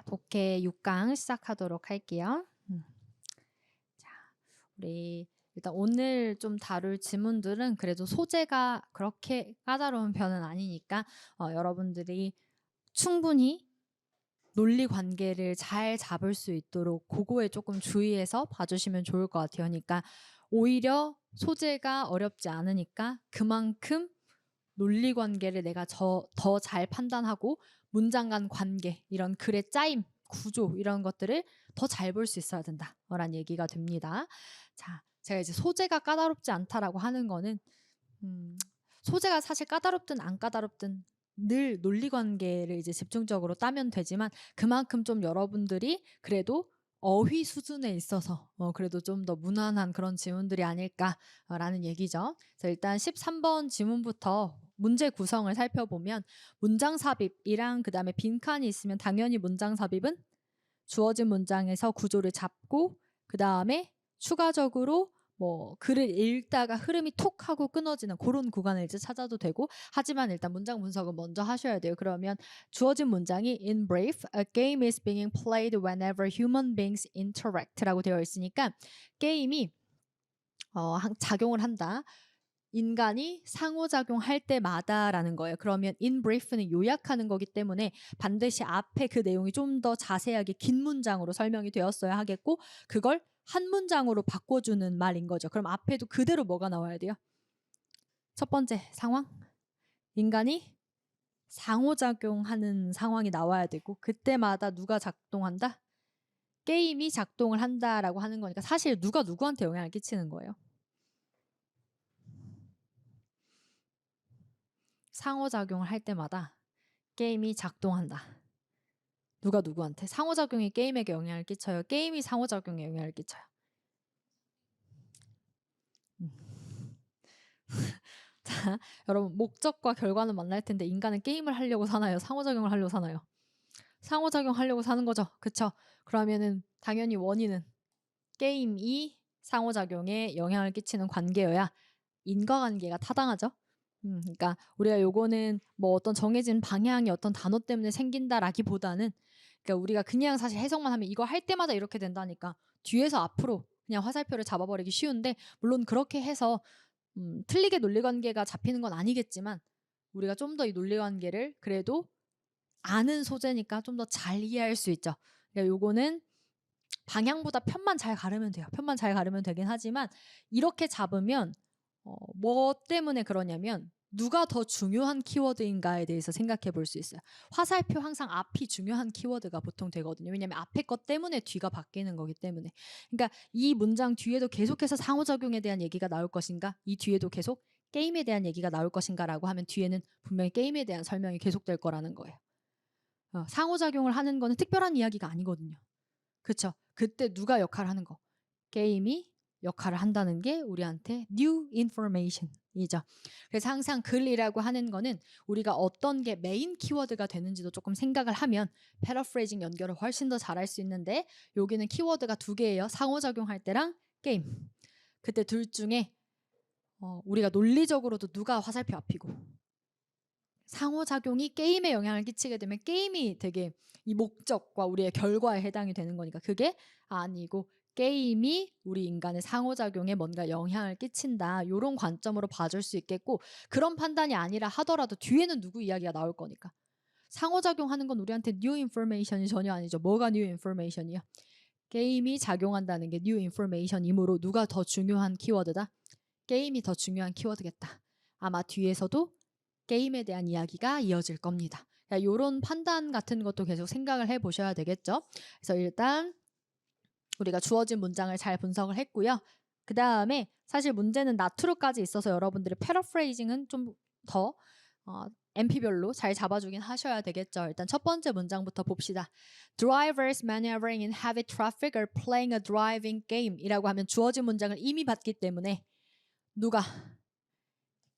독해 6강 시작하도록 할게요. 자, 우리 일단 오늘 좀 다룰 지문들은 그래도 소재가 그렇게 까다로운 편은 아니니까 여러분들이 충분히 논리 관계를 잘 잡을 수 있도록 그거에 조금 주의해서 봐주시면 좋을 것 같아요. 그러니까 오히려 소재가 어렵지 않으니까 그만큼 논리 관계를 내가 더 잘 판단하고 문장 간 관계, 이런 글의 짜임, 구조 이런 것들을 더 잘 볼 수 있어야 된다라는 얘기가 됩니다. 자, 제가 이제 소재가 까다롭지 않다라고 하는 거는 소재가 사실 까다롭든 안 까다롭든 늘 논리 관계를 이제 집중적으로 따면 되지만 그만큼 좀 여러분들이 그래도 어휘 수준에 있어서 그래도 좀 더 무난한 그런 지문들이 아닐까라는 얘기죠. 그래서 일단 13번 지문부터 문제 구성을 살펴보면 문장 삽입이랑 그다음에 빈칸이 있으면 당연히 문장 삽입은 주어진 문장에서 구조를 잡고 그다음에 추가적으로 뭐 글을 읽다가 흐름이 톡 하고 끊어지는 그런 구간을 이제 찾아도 되고, 하지만 일단 문장 분석은 먼저 하셔야 돼요. 그러면 주어진 문장이 in brief, a game is being played whenever human beings interact라고 되어 있으니까 게임이 작용을 한다. 인간이 상호작용할 때마다라는 거예요. 그러면 in brief는 요약하는 거기 때문에 반드시 앞에 그 내용이 좀 더 자세하게 긴 문장으로 설명이 되었어야 하겠고, 그걸 한 문장으로 바꿔주는 말인 거죠. 그럼 앞에도 그대로 뭐가 나와야 돼요? 첫 번째 상황, 인간이 상호작용하는 상황이 나와야 되고, 그때마다 누가 작동한다? 게임이 작동을 한다라고 하는 거니까 사실 누가 누구한테 영향을 끼치는 거예요. 상호작용을 할 때마다 게임이 작동한다. 누가 누구한테? 상호작용이 게임에게 영향을 끼쳐요? 게임이 상호작용에 영향을 끼쳐요? 자, 여러분, 목적과 결과는 만날 텐데 인간은 게임을 하려고 사나요? 상호작용을 하려고 사나요? 상호작용 하려고 사는 거죠. 그쵸? 그러면은 당연히 원인은 게임이 상호작용에 영향을 끼치는 관계여야 인과관계가 타당하죠. 그러니까 우리가 요거는 뭐 어떤 정해진 방향이 어떤 단어 때문에 생긴다라기보다는, 그러니까 우리가 그냥 사실 해석만 하면 이거 할 때마다 이렇게 된다니까 뒤에서 앞으로 그냥 화살표를 잡아버리기 쉬운데, 물론 그렇게 해서 틀리게 논리관계가 잡히는 건 아니겠지만 우리가 좀 더 이 논리관계를 그래도 아는 소재니까 좀 더 잘 이해할 수 있죠. 그러니까 요거는 방향보다 편만 잘 가르면 돼요. 편만 잘 가르면 되긴 하지만 이렇게 잡으면 뭐 때문에 그러냐면 누가 더 중요한 키워드인가에 대해서 생각해 볼 수 있어요. 화살표 항상 앞이 중요한 키워드가 보통 되거든요. 왜냐하면 앞에 것 때문에 뒤가 바뀌는 거기 때문에. 그러니까 이 문장 뒤에도 계속해서 상호작용에 대한 얘기가 나올 것인가, 이 뒤에도 계속 게임에 대한 얘기가 나올 것인가라고 하면 뒤에는 분명히 게임에 대한 설명이 계속될 거라는 거예요. 상호작용을 하는 거는 특별한 이야기가 아니거든요. 그렇죠? 그때 누가 역할을 하는 거? 게임이 역할을 한다는 게 우리한테 new information이죠. 그래서 항상 글이라고 하는 거는 우리가 어떤 게 메인 키워드가 되는지도 조금 생각을 하면 패러프레이징 연결을 훨씬 더 잘할 수 있는데, 여기는 키워드가 두 개예요. 상호작용할 때랑 게임. 그때 둘 중에 우리가 논리적으로도 누가 화살표 앞이고, 상호작용이 게임에 영향을 끼치게 되면 게임이 되게 이 목적과 우리의 결과에 해당이 되는 거니까 그게 아니고 게임이 우리 인간의 상호작용에 뭔가 영향을 끼친다, 이런 관점으로 봐줄 수 있겠고, 그런 판단이 아니라 하더라도 뒤에는 누구 이야기가 나올 거니까 상호작용하는 건 우리한테 new information이 전혀 아니죠. 뭐가 new information이요? 게임이 작용한다는 게 new information이므로 누가 더 중요한 키워드다? 게임이 더 중요한 키워드겠다. 아마 뒤에서도 게임에 대한 이야기가 이어질 겁니다. 그러니까 이런 판단 같은 것도 계속 생각을 해보셔야 되겠죠. 그래서 일단 우리가 주어진 문장을 잘 분석을 했고요. 그 다음에 사실 문제는 나투로까지 있어서 여러분들이 패러프레이징은 좀 더 MP별로 잘 잡아주긴 하셔야 되겠죠. 일단 첫 번째 문장부터 봅시다. Drivers maneuvering in heavy traffic are playing a driving game 이라고 하면 주어진 문장을 이미 봤기 때문에 누가?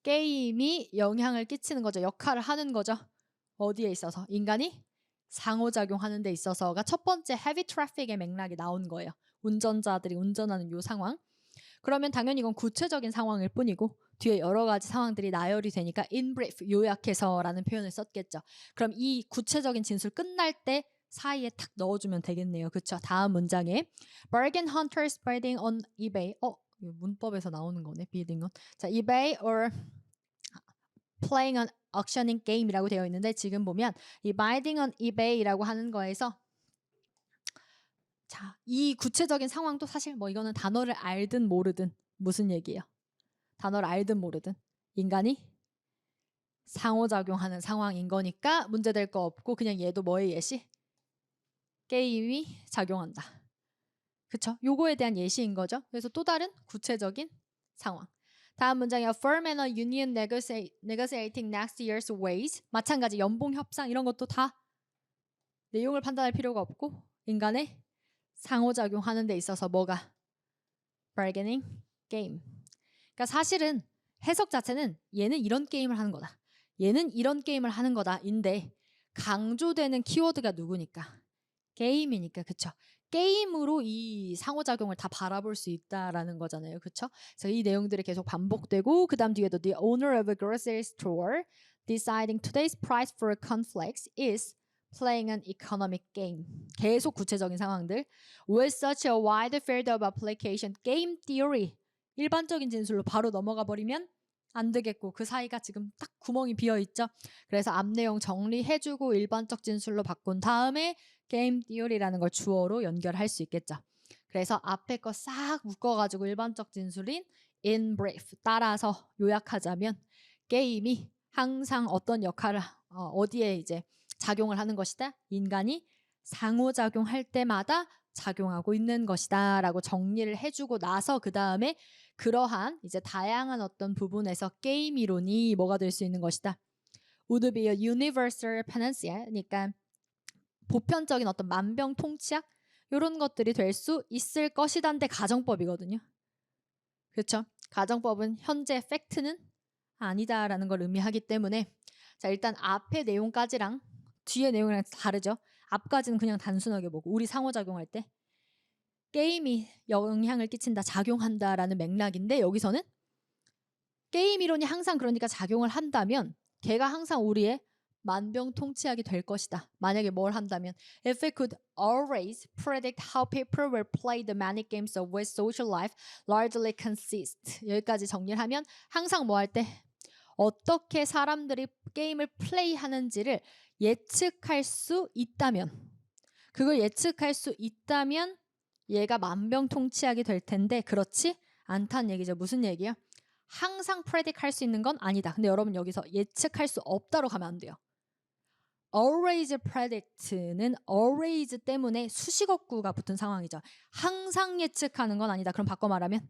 게임이 영향을 끼치는 거죠. 역할을 하는 거죠. 어디에 있어서? 인간이 상호작용하는 데 있어서가 첫 번째 heavy traffic의 맥락이 나온 거예요. 운전자들이 운전하는 이 상황. 그러면 당연히 이건 구체적인 상황일 뿐이고 뒤에 여러 가지 상황들이 나열이 되니까 in brief, 요약해서라는 표현을 썼겠죠. 그럼 이 구체적인 진술 끝날 때 사이에 탁 넣어주면 되겠네요. 그쵸? 다음 문장에 bargain hunters bidding on eBay. 이거 문법에서 나오는 거네. bidding on. 자, eBay or playing on auctioning game이라고 되어 있는데 지금 보면 이 bidding on eBay라고 하는 거에서 자, 이 구체적인 상황도 사실 뭐 이거는 단어를 알든 모르든 무슨 얘기예요? 단어를 알든 모르든 인간이 상호작용하는 상황인 거니까 문제될 거 없고 그냥 얘도 뭐의 예시? 게임이 작용한다. 그쵸? 요거에 대한 예시인 거죠. 그래서 또 다른 구체적인 상황. 다음 문장에 a firm and a union negotiating next year's wage. 마찬가지 연봉 협상 이런 것도 다 내용을 판단할 필요가 없고 인간의 상호작용하는 데 있어서 뭐가? bargaining game. 그러니까 사실은 해석 자체는 얘는 이런 게임을 하는 거다. 얘는 이런 게임을 하는 거다인데 강조되는 키워드가 누구니까? 게임이니까. 그쵸? 게임으로 이 상호작용을 다 바라볼 수 있다라는 거잖아요. 그쵸? 그래서 이 내용들이 계속 반복되고 그 다음 뒤에도 the owner of a grocery store deciding today's price for cornflakes is playing an economic game. 계속 구체적인 상황들. With such a wide field of application, game theory. 일반적인 진술로 바로 넘어가 버리면 안 되겠고 그 사이가 지금 딱 구멍이 비어 있죠. 그래서 앞 내용 정리해주고 일반적 진술로 바꾼 다음에 게임 띠오리라는 걸 주어로 연결할 수 있겠죠. 그래서 앞에 거 싹 묶어가지고 일반적 진술인 in brief 따라서 요약하자면 게임이 항상 어떤 역할을 어디에 이제 작용을 하는 것이다. 인간이 상호작용할 때마다 작용하고 있는 것이다 라고 정리를 해주고 나서 그 다음에 그러한 이제 다양한 어떤 부분에서 게임 이론이 뭐가 될 수 있는 것이다. would be a universal panacea. 그러니까 보편적인 어떤 만병통치약 이런 것들이 될 수 있을 것이다인데 가정법이거든요. 그렇죠? 가정법은 현재 팩트는 아니다라는 걸 의미하기 때문에 자 일단 앞의 내용까지랑 뒤의 내용이랑 다르죠. 앞까지는 그냥 단순하게 보고 우리 상호작용할 때 게임이 영향을 끼친다, 작용한다라는 맥락인데 여기서는 게임 이론이 항상 그러니까 작용을 한다면 걔가 항상 우리의 만병통치약이 될 것이다. 만약에 뭘 한다면 If we could always predict how people will play the many games of which social life largely consists. 여기까지 정리를 하면 항상 뭐 할 때 어떻게 사람들이 게임을 플레이하는지를 예측할 수 있다면 그걸 예측할 수 있다면 얘가 만병통치약이 될 텐데 그렇지 않다는 얘기죠. 무슨 얘기야? 항상 predict 할 수 있는 건 아니다. 근데 여러분 여기서 예측할 수 없다로 가면 안 돼요. always predict는 always 때문에 수식어구가 붙은 상황이죠. 항상 예측하는 건 아니다. 그럼 바꿔 말하면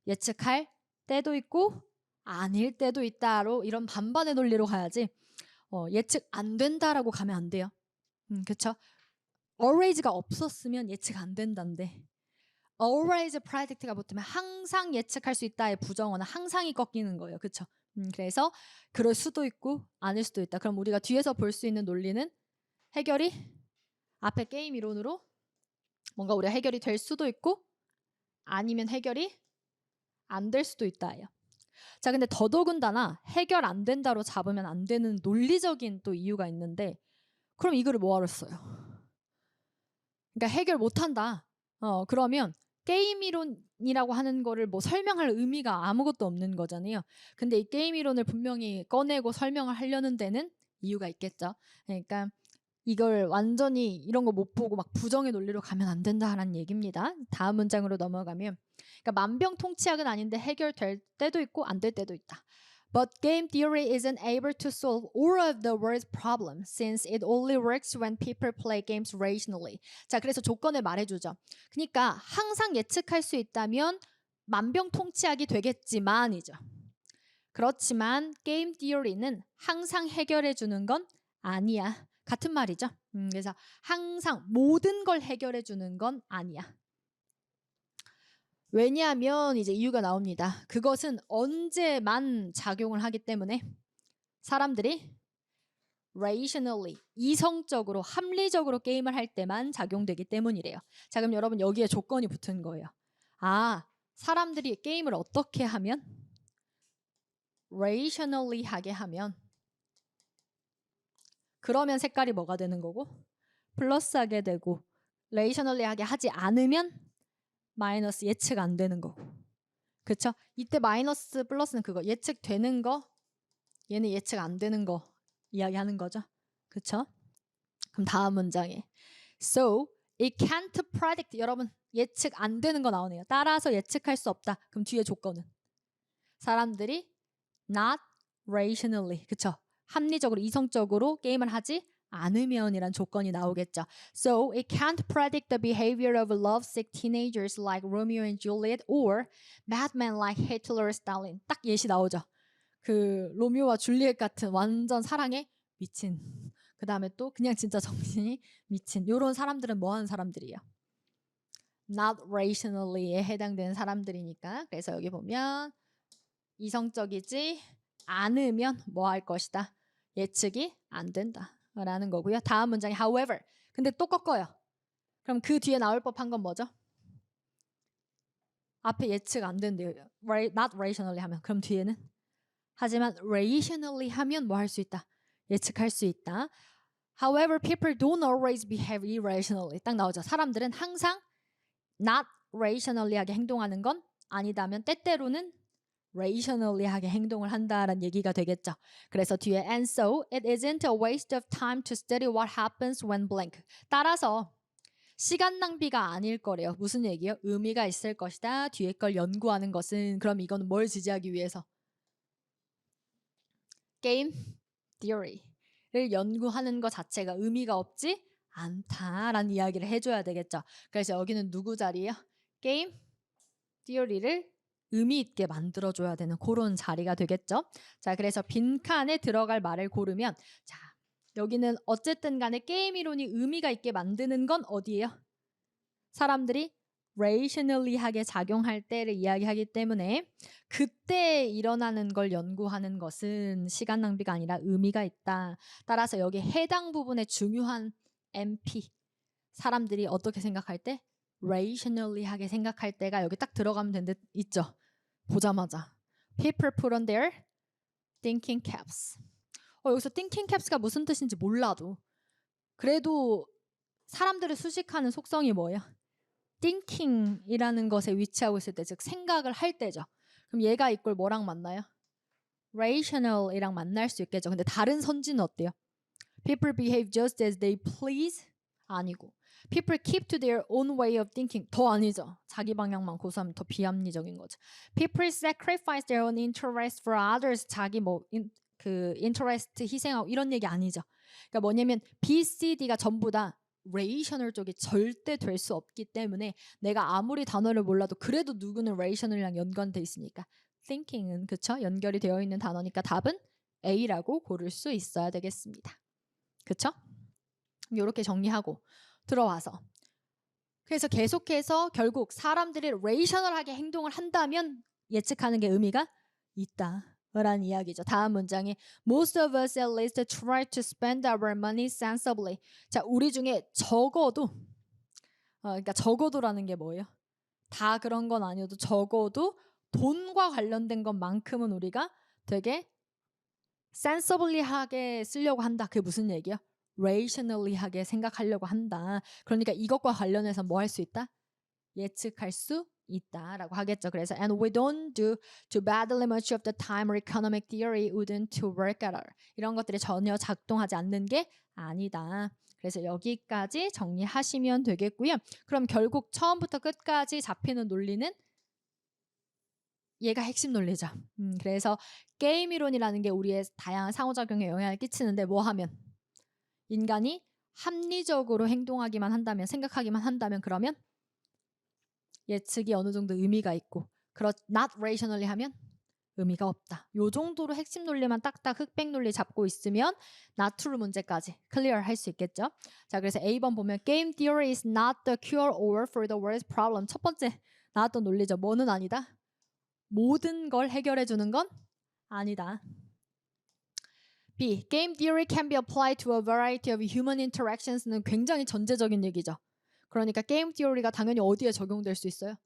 예측할 때도 있고 아닐 때도 있다로 이런 반반의 논리로 가야지 예측 안 된다라고 가면 안 돼요. 그렇죠? always가 없었으면 예측 안 된다인데 always predict가 붙으면 항상 예측할 수 있다의 부정어는 항상이 꺾이는 거예요. 그렇죠? 그래서 그럴 수도 있고 아닐 수도 있다. 그럼 우리가 뒤에서 볼 수 있는 논리는 해결이 앞에 게임 이론으로 뭔가 우리가 해결이 될 수도 있고 아니면 해결이 안 될 수도 있다예요. 자, 근데 더더군다나 해결 안 된다로 잡으면 안 되는 논리적인 또 이유가 있는데 그럼 이거를 뭐하러 써요? 그러니까 해결 못 한다. 그러면 게임 이론이라고 하는 거를 뭐 설명할 의미가 아무것도 없는 거잖아요. 근데 이 게임 이론을 분명히 꺼내고 설명을 하려는 데는 이유가 있겠죠. 그러니까 이걸 완전히 이런 거 못 보고 막 부정의 논리로 가면 안 된다라는 얘기입니다. 다음 문장으로 넘어가면 그러니까 만병통치약은 아닌데 해결될 때도 있고 안 될 때도 있다. But game theory isn't able to solve all of the world's problems since it only works when people play games rationally. 자, 그래서 조건을 말해주죠. 그러니까 항상 예측할 수 있다면 만병통치약이 되겠지만이죠. 그렇지만 게임 티어리는 항상 해결해주는 건 아니야. 같은 말이죠. 그래서 항상 모든 걸 해결해주는 건 아니야. 왜냐하면 이제 이유가 나옵니다. 그것은 언제만 작용을 하기 때문에 사람들이 rationally, 이성적으로, 합리적으로 게임을 할 때만 작용되기 때문이래요. 자, 그럼 여러분 여기에 조건이 붙은 거예요. 사람들이 게임을 어떻게 하면? rationally 하게 하면 그러면 색깔이 뭐가 되는 거고? 플러스하게 되고 레이셔널리하게 하지 않으면 마이너스 예측 안 되는 거고. 그쵸? 이때 마이너스 플러스는 그거 예측되는 거, 얘는 예측 안 되는 거 이야기하는 거죠. 그쵸? 그럼 다음 문장에 So it can't predict. 여러분 예측 안 되는 거 나오네요. 따라서 예측할 수 없다. 그럼 뒤에 조건은 사람들이 not rationally, 그쵸? 합리적으로 이성적으로 게임을 하지 않으면이란 조건이 나오겠죠. So it can't predict the behavior of lovesick teenagers like Romeo and Juliet or madmen like Hitler, Stalin. 딱 예시 나오죠. 그 로미오와 줄리엣 같은 완전 사랑에 미친, 그 다음에 또 그냥 진짜 정신이 미친 요런 사람들은 뭐 하는 사람들이에요? Not rationally에 해당되는 사람들이니까. 그래서 여기 보면 이성적이지 않으면 뭐 할 것이다? 예측이 안 된다 라는 거고요. 다음 문장이 however. 근데 또 꺾어요. 그럼 그 뒤에 나올 법한 건 뭐죠? 앞에 예측 안 된대요. Not rationally 하면. 그럼 뒤에는 하지만 rationally 하면 뭐 할 수 있다? 예측할 수 있다. However, people don't always behave irrationally. 딱 나오죠. 사람들은 항상 not rationally하게 행동하는 건 아니다면 때때로는 rationally하게 행동을 한다라는 얘기가 되겠죠. 그래서 뒤에 and so it isn't a waste of time to study what happens when blank. 따라서 시간 낭비가 아닐 거래요. 무슨 얘기예요? 의미가 있을 것이다. 뒤에 걸 연구하는 것은. 그럼 이거는 뭘 지지하기 위해서? 게임 theory를 연구하는 것 자체가 의미가 없지 않다라는 이야기를 해줘야 되겠죠. 그래서 여기는 누구 자리예요? 게임 theory를 의미 있게 만들어줘야 되는 그런 자리가 되겠죠. 자, 그래서 빈칸에 들어갈 말을 고르면, 자, 여기는 어쨌든 간에 게임 이론이 의미가 있게 만드는 건 어디예요? 사람들이 rationally하게 작용할 때를 이야기하기 때문에 그때 일어나는 걸 연구하는 것은 시간 낭비가 아니라 의미가 있다. 따라서 여기 해당 부분의 중요한 MP, 사람들이 어떻게 생각할 때? rationally하게 생각할 때가 여기 딱 들어가면 되는 데 있죠. 보자마자 people put on their thinking caps. 여기서 thinking caps가 무슨 뜻인지 몰라도 그래도 사람들을 수식하는 속성이 뭐예요? thinking이라는 것에 위치하고 있을 때, 즉 생각을 할 때죠. 그럼 얘가 이꼴 뭐랑 만나요? rational이랑 만날 수 있겠죠. 근데 다른 선지는 어때요? people behave just as they please? 아니고 people keep to their own way of thinking. 더 아니죠. 자기 방향만 고수하면 더 비합리적인 거죠. people sacrifice their own interest for others. 자기 그 interest 희생하고 이런 얘기 아니죠. 그러니까 뭐냐면 B, C, D가 전부 다 rational 쪽이 절대 될 수 없기 때문에 내가 아무리 단어를 몰라도 그래도 누구는 rational이랑 연관돼 있으니까 thinking은 그쵸? 연결이 되어 있는 단어니까 답은 A라고 고를 수 있어야 되겠습니다. 그쵸? 이렇게 정리하고 들어와서 그래서 계속해서 결국 사람들이 rational하게 행동을 한다면 예측하는 게 의미가 있다 라는 이야기죠. 다음 문장에 Most of us at least try to spend our money sensibly. 자, 우리 중에 적어도 그러니까 적어도라는 게 뭐예요? 다 그런 건 아니어도 적어도 돈과 관련된 것만큼은 우리가 되게 sensibly하게 쓰려고 한다. 그게 무슨 얘기예요? rationally하게 생각하려고 한다. 그러니까 이것과 관련해서 뭐 할 수 있다? 예측할 수 있다라고 하겠죠. 그래서 and we don't do too badly much of the time or economic theory wouldn't work at all. 이런 것들이 전혀 작동하지 않는 게 아니다. 그래서 여기까지 정리하시면 되겠고요. 그럼 결국 처음부터 끝까지 잡히는 논리는 얘가 핵심 논리죠. 그래서 게임 이론이라는 게 우리의 다양한 상호작용에 영향을 끼치는데 뭐 하면? 인간이 합리적으로 행동하기만 한다면, 생각하기만 한다면 그러면 예측이 어느 정도 의미가 있고 not rationally 하면 의미가 없다. 요 정도로 핵심 논리만 딱딱 흑백 논리 잡고 있으면 not true 문제까지 클리어 할 수 있겠죠. 자, 그래서 A번 보면 Game theory is not the cure all for the world's problem. 첫 번째 나왔던 논리죠. 뭐는 아니다? 모든 걸 해결해 주는 건 아니다. B. Game theory can be applied to a variety of human interactions는 굉장히 전제적인 얘기죠. 그러니까 게임 티오리가 당연히 어디에 적용될 수 있어요?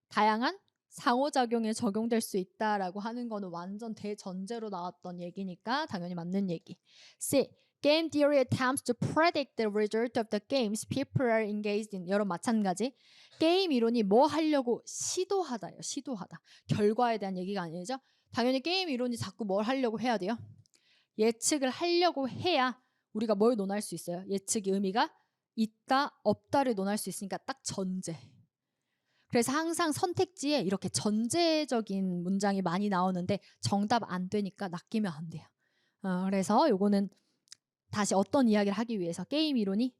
다양한 상호작용에 적용될 수 있다라고 하는 거는 완전 대전제로 나왔던 얘기니까 당연히 맞는 얘기. C. Game theory attempts to predict the result of the games people are engaged in. 여러분 마찬가지. 게임 이론이 뭐 하려고 시도하다예요. 시도하다. 결과에 대한 얘기가 아니죠. 당연히 게임 이론이 자꾸 뭘 하려고 해야 돼요. 예측을 하려고 해야 우리가 뭘 논할 수 있어요. 예측의 의미가 있다, 없다를 논할 수 있으니까 딱 전제. 그래서 항상 선택지에 이렇게 전제적인 문장이 많이 나오는데 정답 안 되니까 낚이면 안 돼요. 그래서 요거는 다시 어떤 이야기를 하기 위해서 게임 이론이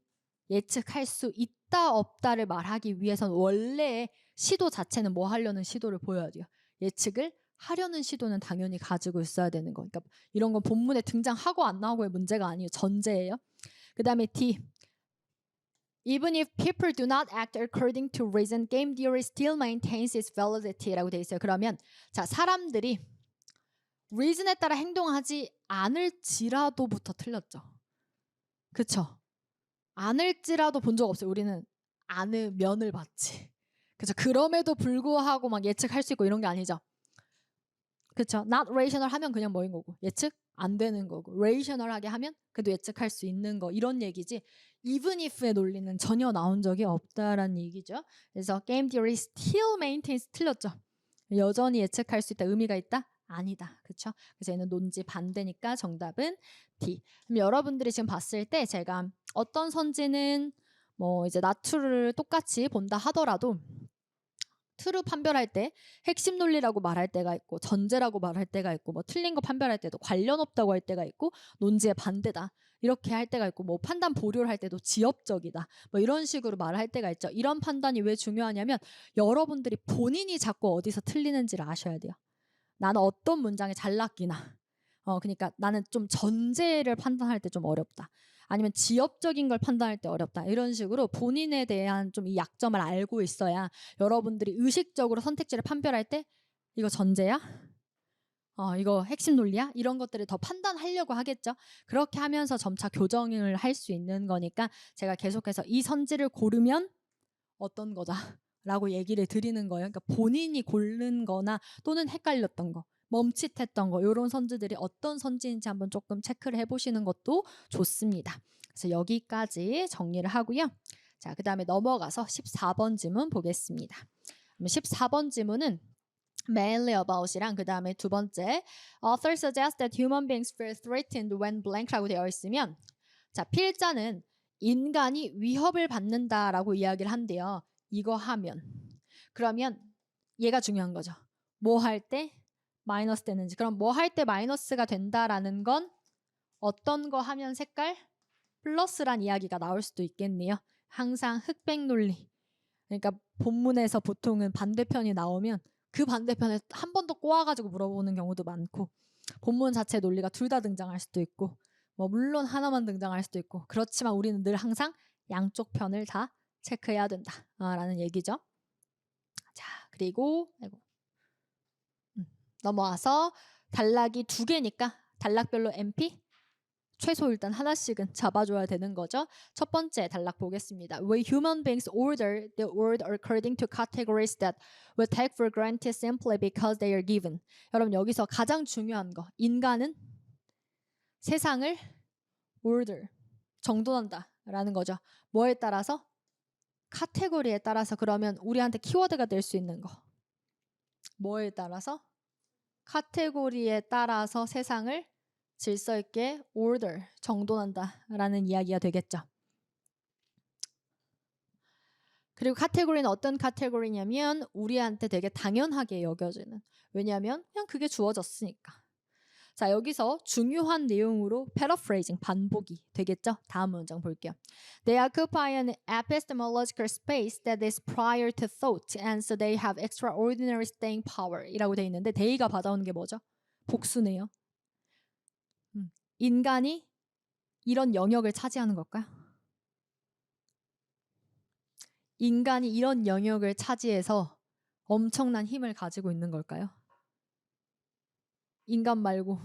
예측할 수 있다, 없다를 말하기 위해서는 원래의 시도 자체는 뭐 하려는 시도를 보여야 돼요. 예측을 하려는 시도는 당연히 가지고 있어야 되는 거. 그러니까 이런 건 본문에 등장하고 안 나오고의 문제가 아니에요. 전제예요. 그 다음에 D. Even if people do not act according to reason, game theory still maintains its validity라고 돼 있어요. 그러면 자 사람들이 reason에 따라 행동하지 않을지라도부터 틀렸죠. 그쵸? 않을지라도 본 적 없어요. 우리는 않으면을 봤지. 그쵸? 그럼에도 불구하고 막 예측할 수 있고 이런 게 아니죠. 그쵸? Not rational 하면 그냥 뭐인 거고 예측 안 되는 거고 rational하게 하면 그래도 예측할 수 있는 거 이런 얘기지. Even if의 논리는 전혀 나온 적이 없다라는 얘기죠. 그래서 game theory still maintains 틀렸죠. 여전히 예측할 수 있다. 의미가 있다? 아니다. 그쵸? 그래서 얘는 논지 반대니까 정답은 D. 그럼 여러분들이 지금 봤을 때 제가 어떤 선지는 뭐 이제 나투를 똑같이 본다 하더라도 트루 판별할 때 핵심 논리라고 말할 때가 있고 전제라고 말할 때가 있고 뭐 틀린 거 판별할 때도 관련 없다고 할 때가 있고 논지의 반대다 이렇게 할 때가 있고 뭐 판단 보류를 할 때도 지엽적이다 뭐 이런 식으로 말할 때가 있죠. 이런 판단이 왜 중요하냐면 여러분들이 본인이 자꾸 어디서 틀리는지를 아셔야 돼요. 나는 어떤 문장에 잘 낚이나 그러니까 나는 좀 전제를 판단할 때 좀 어렵다. 아니면 지엽적인 걸 판단할 때 어렵다. 이런 식으로 본인에 대한 좀 이 약점을 알고 있어야 여러분들이 의식적으로 선택지를 판별할 때 이거 전제야? 이거 핵심 논리야? 이런 것들을 더 판단하려고 하겠죠. 그렇게 하면서 점차 교정을 할 수 있는 거니까 제가 계속해서 이 선지를 고르면 어떤 거다 라고 얘기를 드리는 거예요. 그러니까 본인이 고른 거나 또는 헷갈렸던 거 멈칫했던 거 이런 선지들이 어떤 선지인지 한번 조금 체크를 해보시는 것도 좋습니다. 그래서 여기까지 정리를 하고요. 자, 그 다음에 넘어가서 14번 지문 보겠습니다. 14번 지문은 mainly about이랑 그 다음에 두 번째 author suggests that human beings feel threatened when blank라고 되어 있으면 자 필자는 인간이 위협을 받는다라고 이야기를 한대요. 이거 하면 그러면 얘가 중요한 거죠. 뭐 할 때 마이너스 되는지. 그럼 뭐 할 때 마이너스가 된다라는 건 어떤 거 하면 색깔 플러스란 이야기가 나올 수도 있겠네요. 항상 흑백 논리. 그러니까 본문에서 보통은 반대편이 나오면 그 반대편에 한 번 더 꼬아가지고 물어보는 경우도 많고 본문 자체 논리가 둘 다 등장할 수도 있고 뭐 물론 하나만 등장할 수도 있고 그렇지만 우리는 늘 항상 양쪽 편을 다 체크해야 된다라는 얘기죠. 자 그리고 넘어와서 단락이 두 개니까 단락별로 MP 최소 일단 하나씩은 잡아줘야 되는 거죠. 첫 번째 단락 보겠습니다. We human beings order the world according to categories that we take for granted simply because they are given. 여러분 여기서 가장 중요한 거 인간은 세상을 order 정돈한다 라는 거죠. 뭐에 따라서? 카테고리에 따라서. 그러면 우리한테 키워드가 될 수 있는 거 뭐에 따라서? 카테고리에 따라서 세상을 질서 있게 order, 정돈한다라는 이야기가 되겠죠. 그리고 카테고리는 어떤 카테고리냐면 우리한테 되게 당연하게 여겨지는. 왜냐하면 그냥 그게 주어졌으니까. 자 여기서 중요한 내용으로 paraphrasing, 반복이 되겠죠. 다음 문장 볼게요. They occupy an epistemological space that is prior to thought and so they have extraordinary staying power 이라고 돼 있는데 they가 받아오는 게 뭐죠? 복수네요. 인간이 이런 영역을 차지하는 걸까요? 인간이 이런 영역을 차지해서 엄청난 힘을 가지고 있는 걸까요? 인간 말고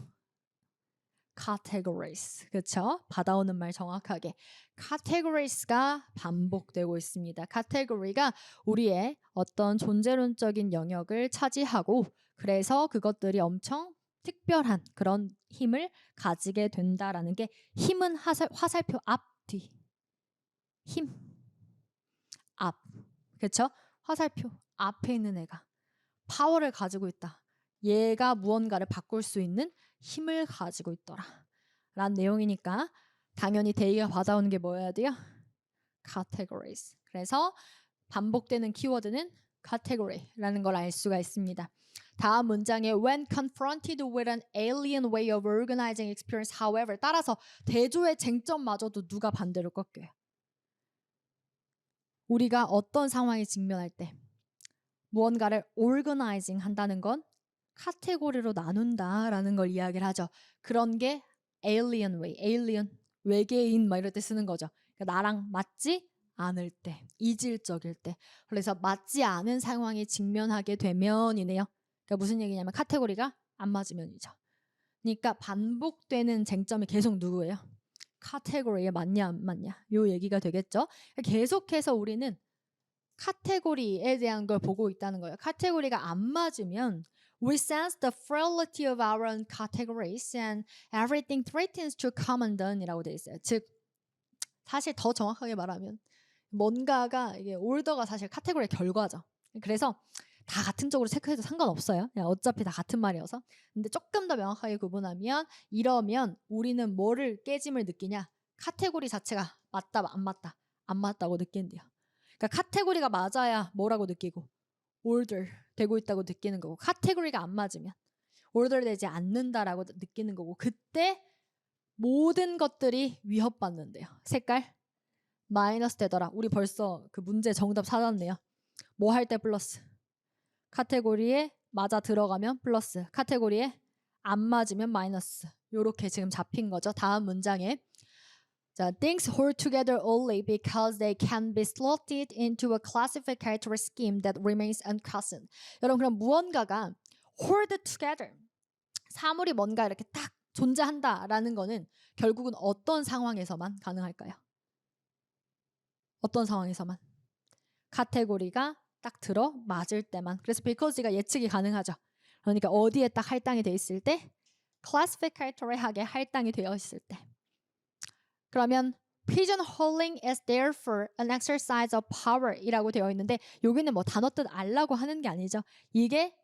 categories, 그렇죠? 받아오는 말 정확하게 categories가 반복되고 있습니다. category가 우리의 어떤 존재론적인 영역을 차지하고 그래서 그것들이 엄청 특별한 그런 힘을 가지게 된다라는 게 힘은 화살표 앞, 뒤. 힘, 앞. 그렇죠? 화살표 앞에 있는 애가 파워를 가지고 있다. 얘가 무언가를 바꿀 수 있는 힘을 가지고 있더라. 라는 내용이니까 당연히 데이가 받아오는 게 뭐여야 돼요? categories. 그래서 반복되는 키워드는 category라는 걸 알 수가 있습니다. 다음 문장에 when confronted with an alien way of organizing experience, however, 따라서 대조의 쟁점마저도 누가 반대로 꺾여요. 우리가 어떤 상황에 직면할 때 무언가를 organizing 한다는 건 카테고리로 나눈다라는 걸 이야기를 하죠. 그런 게 alien way, alien, 외계인 막 이럴 때 쓰는 거죠. 그러니까 나랑 맞지 않을 때, 이질적일 때. 그래서 맞지 않은 상황에 직면하게 되면이네요. 그러니까 무슨 얘기냐면 카테고리가 안 맞으면이죠. 그러니까 반복되는 쟁점이 계속 누구예요? 카테고리에 맞냐 안 맞냐 요 얘기가 되겠죠. 계속해서 우리는 카테고리에 대한 걸 보고 있다는 거예요. 카테고리가 안 맞으면 we sense the frailty of our own categories and everything threatens to come undone 이라고 되어 있어요. 즉 사실 더 정확하게 말하면 뭔가가 이게 order가 사실 카테고리의 결과죠. 그래서 다 같은 쪽으로 체크해도 상관없어요. 그냥 어차피 다 같은 말이어서. 근데 조금 더 명확하게 구분하면 이러면 우리는 뭐를 깨짐을 느끼냐? 카테고리 자체가 맞다 안 맞다 안 맞다고 느낀대요. 그러니까 카테고리가 맞아야 뭐라고 느끼고 order 되고 있다고 느끼는 거고 카테고리가 안 맞으면 order 되지 않는다라고 느끼는 거고 그때 모든 것들이 위협받는데요. 색깔 마이너스 되더라. 우리 벌써 그 문제 정답 찾았네요. 뭐 할 때 플러스 카테고리에 맞아 들어가면 플러스 카테고리에 안 맞으면 마이너스 요렇게 지금 잡힌 거죠. 다음 문장에 자, things hold together only because they can be slotted into a classificatory scheme that remains unquestioned. 여러분 그럼 무언가가 hold together 사물이 뭔가 이렇게 딱 존재한다라는 거는 결국은 어떤 상황에서만 가능할까요? 어떤 상황에서만? 카테고리가 딱 들어 맞을 때만. 그래서 because가 예측이 가능하죠. 그러니까 어디에 딱 할당이 돼 있을 때 classificatory하게 할당이 되어 있을 때. 그러면 pigeonholing is therefore an exercise of power 이라고 되어 있는데 여기는 뭐 단어 뜻 알라고 하는 게 아니죠. 이게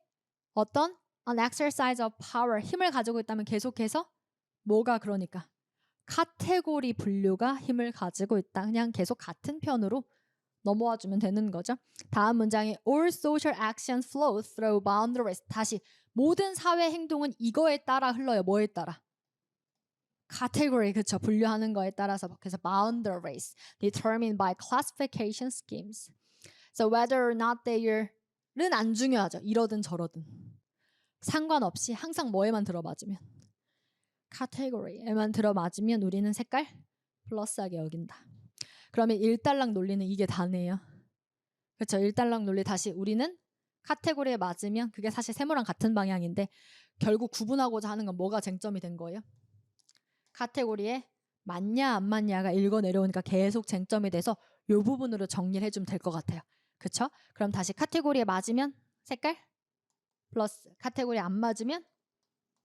어떤 an exercise of power 힘을 가지고 있다면 계속해서 뭐가 그러니까 카테고리 분류가 힘을 가지고 있다. 그냥 계속 같은 편으로 넘어와 주면 되는 거죠. 다음 문장에 all social actions flow through boundaries. 다시 모든 사회 행동은 이거에 따라 흘러요. 뭐에 따라? category 그쵸 분류하는 거에 따라서 그래서 boundaries determined by classification schemes. So whether or not they're 안 중요하죠. 이러든 저러든 상관없이 항상 뭐에만 들어맞으면 category에만 들어맞으면 우리는 색깔 플러스하게 여긴다. 그러면 일단락 논리는 이게 다네요. 그렇죠. 일단락 논리 다시 우리는 카테고리에 맞으면 그게 사실 세모랑 같은 방향인데 결국 구분하고자 하는 건 뭐가 쟁점이 된 거예요? 카테고리에 맞냐 안 맞냐가 읽어 내려오니까 계속 쟁점이 돼서 이 부분으로 정리를 해주면 될 것 같아요. 그렇죠? 그럼 다시 카테고리에 맞으면 색깔 플러스 카테고리에 안 맞으면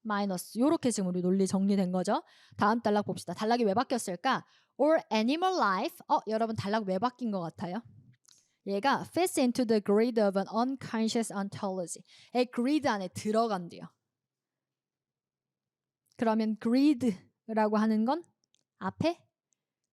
마이너스 이렇게 지금 우리 논리 정리된 거죠. 다음 단락 봅시다. 단락이 왜 바뀌었을까? Or animal life. 여러분 단락 왜 바뀐 것 같아요? 얘가 fits into the grid of an unconscious ontology. 의 grid 안에 들어간대요. 그러면 grid라고 하는 건 앞에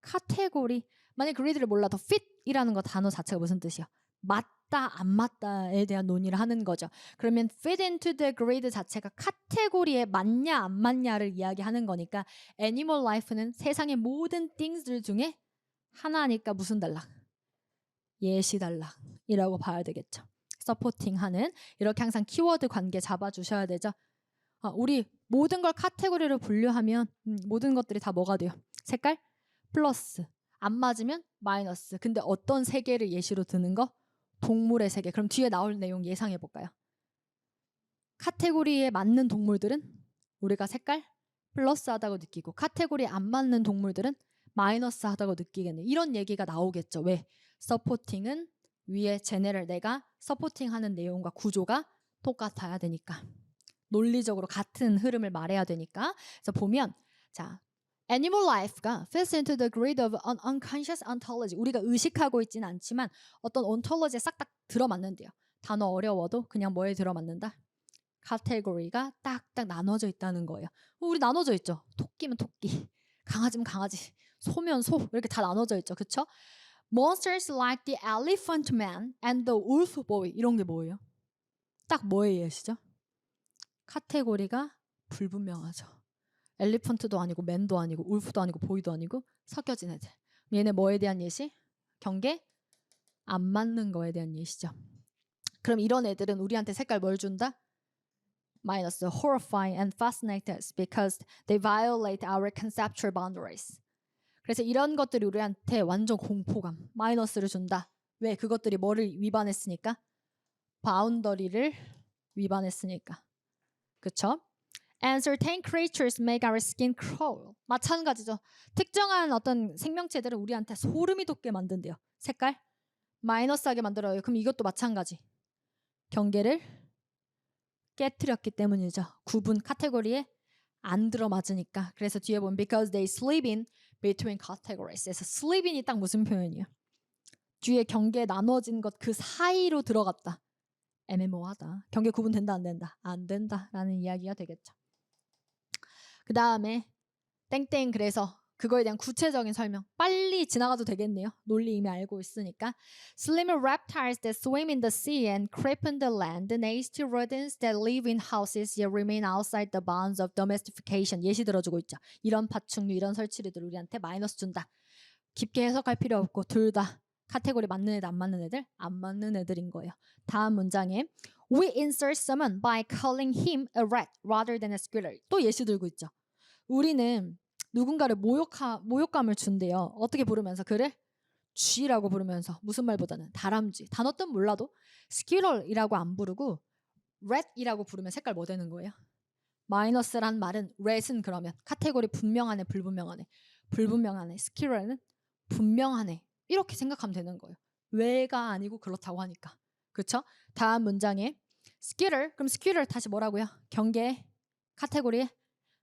카테고리. 만약 그리드를 몰라도 fit이라는 거 단어 자체가 무슨 뜻이야? 맞다 안 맞다에 대한 논의를 하는 거죠. 그러면 fit into the grid 자체가 카테고리에 맞냐 안 맞냐를 이야기하는 거니까 animal life는 세상의 모든 things들 중에 하나니까 무슨 단락? 예시 단락이라고 봐야 되겠죠. 서포팅하는 이렇게 항상 키워드 관계 잡아주셔야 되죠. 우리 모든 걸 카테고리로 분류하면 모든 것들이 다 뭐가 돼요? 색깔? 플러스. 안 맞으면 마이너스. 근데 어떤 세계를 예시로 드는 거? 동물의 세계. 그럼 뒤에 나올 내용 예상해 볼까요? 카테고리에 맞는 동물들은 우리가 색깔 플러스하다고 느끼고 카테고리에 안 맞는 동물들은 마이너스하다고 느끼겠네. 이런 얘기가 나오겠죠. 왜? 서포팅은 위에 제네럴 내가 서포팅하는 내용과 구조가 똑같아야 되니까. 논리적으로 같은 흐름을 말해야 되니까. 그래서 보면 자, animal life가 fits into the grid of an unconscious ontology. 우리가 의식하고 있지는 않지만 어떤 ontology에 싹딱 들어맞는데요. 단어 어려워도 그냥 뭐에 들어맞는다? 카테고리가 딱딱 나눠져 있다는 거예요. 우리 나눠져 있죠. 토끼면 토끼, 강아지면 강아지, 소면 소 이렇게 다 나눠져 있죠. 그렇죠? Monsters like the elephant man and the wolf boy 이런 게 뭐예요? 딱 뭐의 예시죠? 카테고리가 불분명하죠. 엘리펀트도 아니고 맨도 아니고 울프도 아니고 보이도 아니고 섞여진 애들. 얘네 뭐에 대한 예시? 경계 안 맞는 거에 대한 예시죠. 그럼 이런 애들은 우리한테 색깔 뭘 준다? 마이너스 horrifying and fascinating us because they violate our conceptual boundaries. 그래서 이런 것들이 우리한테 완전 공포감, 마이너스를 준다. 왜? 그것들이 뭐를 위반했으니까? 바운더리를 위반했으니까. 그쵸? And certain creatures make our skin crawl. 마찬가지죠. 특정한 어떤 생명체들은 우리한테 소름이 돋게 만든대요. 색깔? 마이너스하게 만들어요. 그럼 이것도 마찬가지. 경계를 깨트렸기 때문이죠. 구분 카테고리에 안 들어맞으니까. 그래서 뒤에 보면 because they slip in between categories. 그래서 slip in이 딱 무슨 표현이에요? 뒤에 경계 나눠진 것 그 사이로 들어갔다. 애매모호하다. 경계 구분된다 안 된다? 안 된다라는 이야기가 되겠죠. 그 다음에 땡땡 그래서 그거에 대한 구체적인 설명 빨리 지나가도 되겠네요. 논리 이미 알고 있으니까. Slimmer reptiles that swim in the sea and creep on the land, nasty rodents that live in houses yet remain outside the bounds of domestication. 예시 들어주고 있죠. 이런 파충류, 이런 설치류들 우리한테 마이너스 준다. 깊게 해석할 필요 없고 둘 다 카테고리 맞는 애들 안 맞는 애들 안 맞는 애들인 거예요. 다음 문장에 We insult someone by calling him a rat rather than a squirrel. 또 예시 들고 있죠. 우리는 누군가를 모욕감을 준대요. 어떻게 부르면서? 그래? 쥐라고 부르면서. 무슨 말보다는 다람쥐. 단어 뜻 몰라도 스퀴럴이라고 안 부르고 rat이라고 부르면 색깔 뭐 되는 거예요? 마이너스란 말은 rat은 그러면 카테고리 분명하네 불분명하네. 불분명하네. 스퀴럴은 분명하네. 이렇게 생각하면 되는 거예요. 왜가 아니고 그렇다고 하니까. 그렇죠? 다음 문장에 스퀴럴. 그럼 스퀴럴 다시 뭐라고요? 경계 카테고리에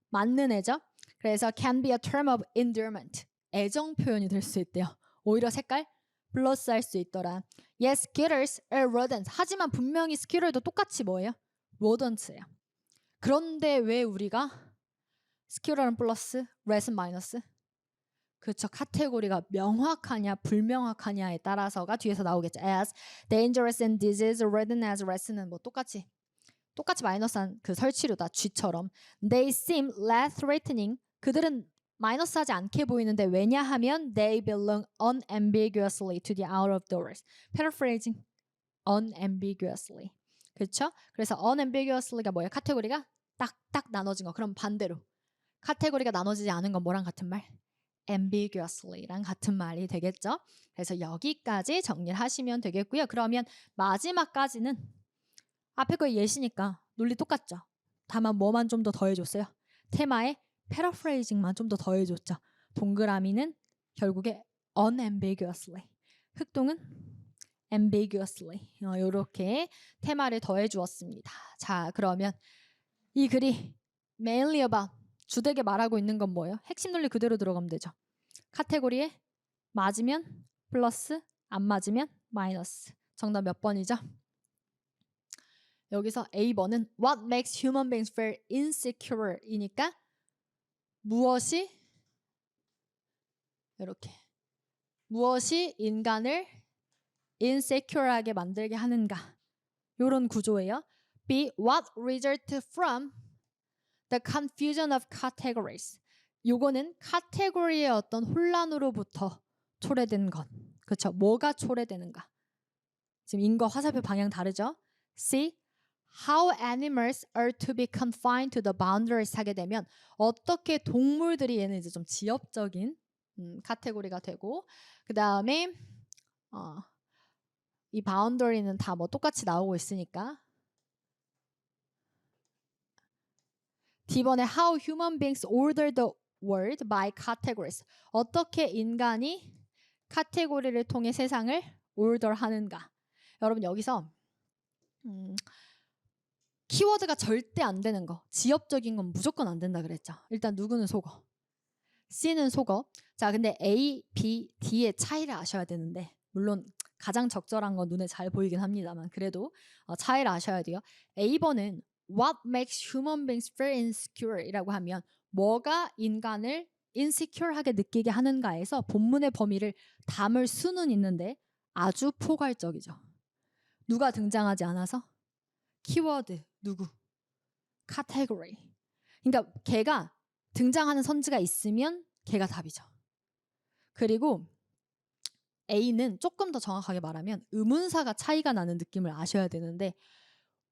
맞는 애죠. 그래서 can be a term of endearment. 애정 표현이 될 수 있대요. 오히려 색깔 플러스 할 수 있더라. Yes, squirrels are rodents. 하지만 분명히 스퀴럴도 똑같이 뭐예요? 로던트예요. 그런데 왜 우리가 스퀴럴은 플러스, 렛은 마이너스? 그렇죠. 카테고리가 명확하냐 불명확하냐에 따라서가 뒤에서 나오겠죠. As dangerous and disease, rodent as rat는 뭐 똑같이 마이너스한 그 설치류다. 쥐처럼. They seem less threatening. 그들은 마이너스하지 않게 보이는데 왜냐하면 they belong unambiguously to the out of doors. Paraphrasing. unambiguously. 그렇죠? 그래서 unambiguously가 뭐예요? 카테고리가 딱딱 나눠진 거. 그럼 반대로 카테고리가 나눠지지 않은 건 뭐랑 같은 말? ambiguously랑 같은 말이 되겠죠? 그래서 여기까지 정리를 하시면 되겠고요. 그러면 마지막까지는 앞에 거 예시니까 논리 똑같죠. 다만 뭐만 좀 더 더해줬어요. 테마에 paraphrasing만 좀 더 더해줬죠. 동그라미는 결국에 unambiguously, 흑동은 ambiguously 이렇게 테마를 더해주었습니다. 자, 그러면 이 글이 mainly about 주되게 말하고 있는 건 뭐예요? 핵심 논리 그대로 들어가면 되죠. 카테고리에 맞으면 플러스, 안 맞으면 마이너스. 정답 몇 번이죠? 여기서 A번은 What makes human beings feel insecure? 이니까 무엇이 이렇게 무엇이 인간을 insecure하게 만들게 하는가? 이런 구조예요. B. What result from the confusion of categories? 요거는 카테고리의 어떤 혼란으로부터 초래된 것. 그렇죠? 뭐가 초래되는가? 지금 인과 화살표 방향 다르죠? C. How animals are to be confined to the boundaries 하게 되면 어떻게 동물들이 얘는 이제 좀 지역적인 카테고리가 되고 그 다음에 이 바운더리는 다 뭐 똑같이 나오고 있으니까 D번에 How human beings order the world by categories. 어떻게 인간이 카테고리를 통해 세상을 order 하는가. 여러분 여기서 키워드가 절대 안 되는 거, 지엽적인 건 무조건 안 된다 그랬죠. 일단 누구는 속어, C는 속어. 자, 근데 A, B, D의 차이를 아셔야 되는데 물론 가장 적절한 건 눈에 잘 보이긴 합니다만 그래도 차이를 아셔야 돼요. A번은 What makes human beings feel insecure 이라고 하면 뭐가 인간을 insecure하게 느끼게 하는가에서 본문의 범위를 담을 수는 있는데 아주 포괄적이죠. 누가 등장하지 않아서? 키워드, 누구? 카테고리. 그러니까 걔가 등장하는 선지가 있으면 걔가 답이죠. 그리고 A는 조금 더 정확하게 말하면 의문사가 차이가 나는 느낌을 아셔야 되는데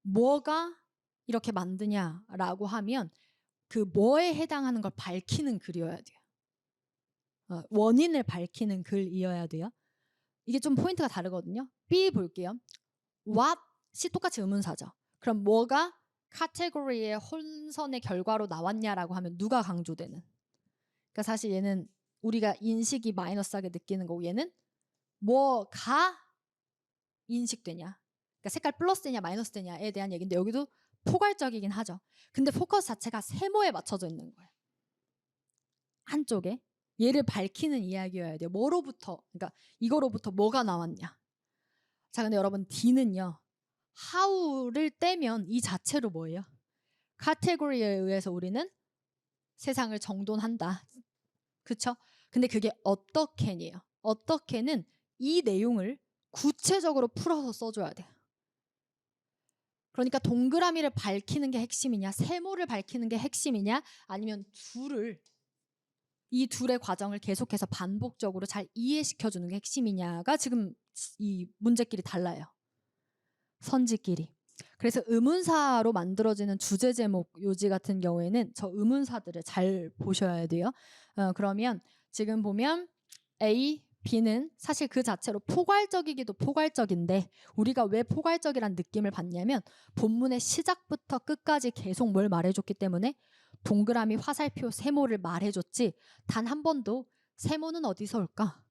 뭐가 이렇게 만드냐라고 하면 그 뭐에 해당하는 걸 밝히는 글이어야 돼요. 원인을 밝히는 글이어야 돼요. 이게 좀 포인트가 다르거든요. B 볼게요. what이 똑같이 의문사죠. 그럼 뭐가 카테고리의 혼선의 결과로 나왔냐라고 하면 누가 강조되는? 그러니까 사실 얘는 우리가 인식이 마이너스하게 느끼는 거고 얘는 뭐가 인식되냐. 그러니까 색깔 플러스 되냐 마이너스 되냐에 대한 얘기인데 여기도 포괄적이긴 하죠. 근데 포커스 자체가 세모에 맞춰져 있는 거예요. 한쪽에. 얘를 밝히는 이야기여야 돼요. 뭐로부터, 그러니까 이거로부터 뭐가 나왔냐. 자, 근데 여러분 D는요. how를 떼면 이 자체로 뭐예요? 카테고리에 의해서 우리는 세상을 정돈한다. 그쵸? 근데 그게 어떻게니에요. 어떻게는 이 내용을 구체적으로 풀어서 써줘야 돼요. 그러니까 동그라미를 밝히는 게 핵심이냐, 세모를 밝히는 게 핵심이냐, 아니면 이 둘의 과정을 계속해서 반복적으로 잘 이해시켜주는 게 핵심이냐가 지금 이 문제끼리 달라요. 선지끼리. 그래서 의문사로 만들어지는 주제 제목 요지 같은 경우에는 저 의문사들을 잘 보셔야 돼요. 그러면 지금 보면 A, B는 사실 그 자체로 포괄적이기도 포괄적인데 우리가 왜 포괄적이란 느낌을 받냐면 본문의 시작부터 끝까지 계속 뭘 말해줬기 때문에 동그라미, 화살표, 세모를 말해줬지 단 한 번도 세모는 어디서 올까?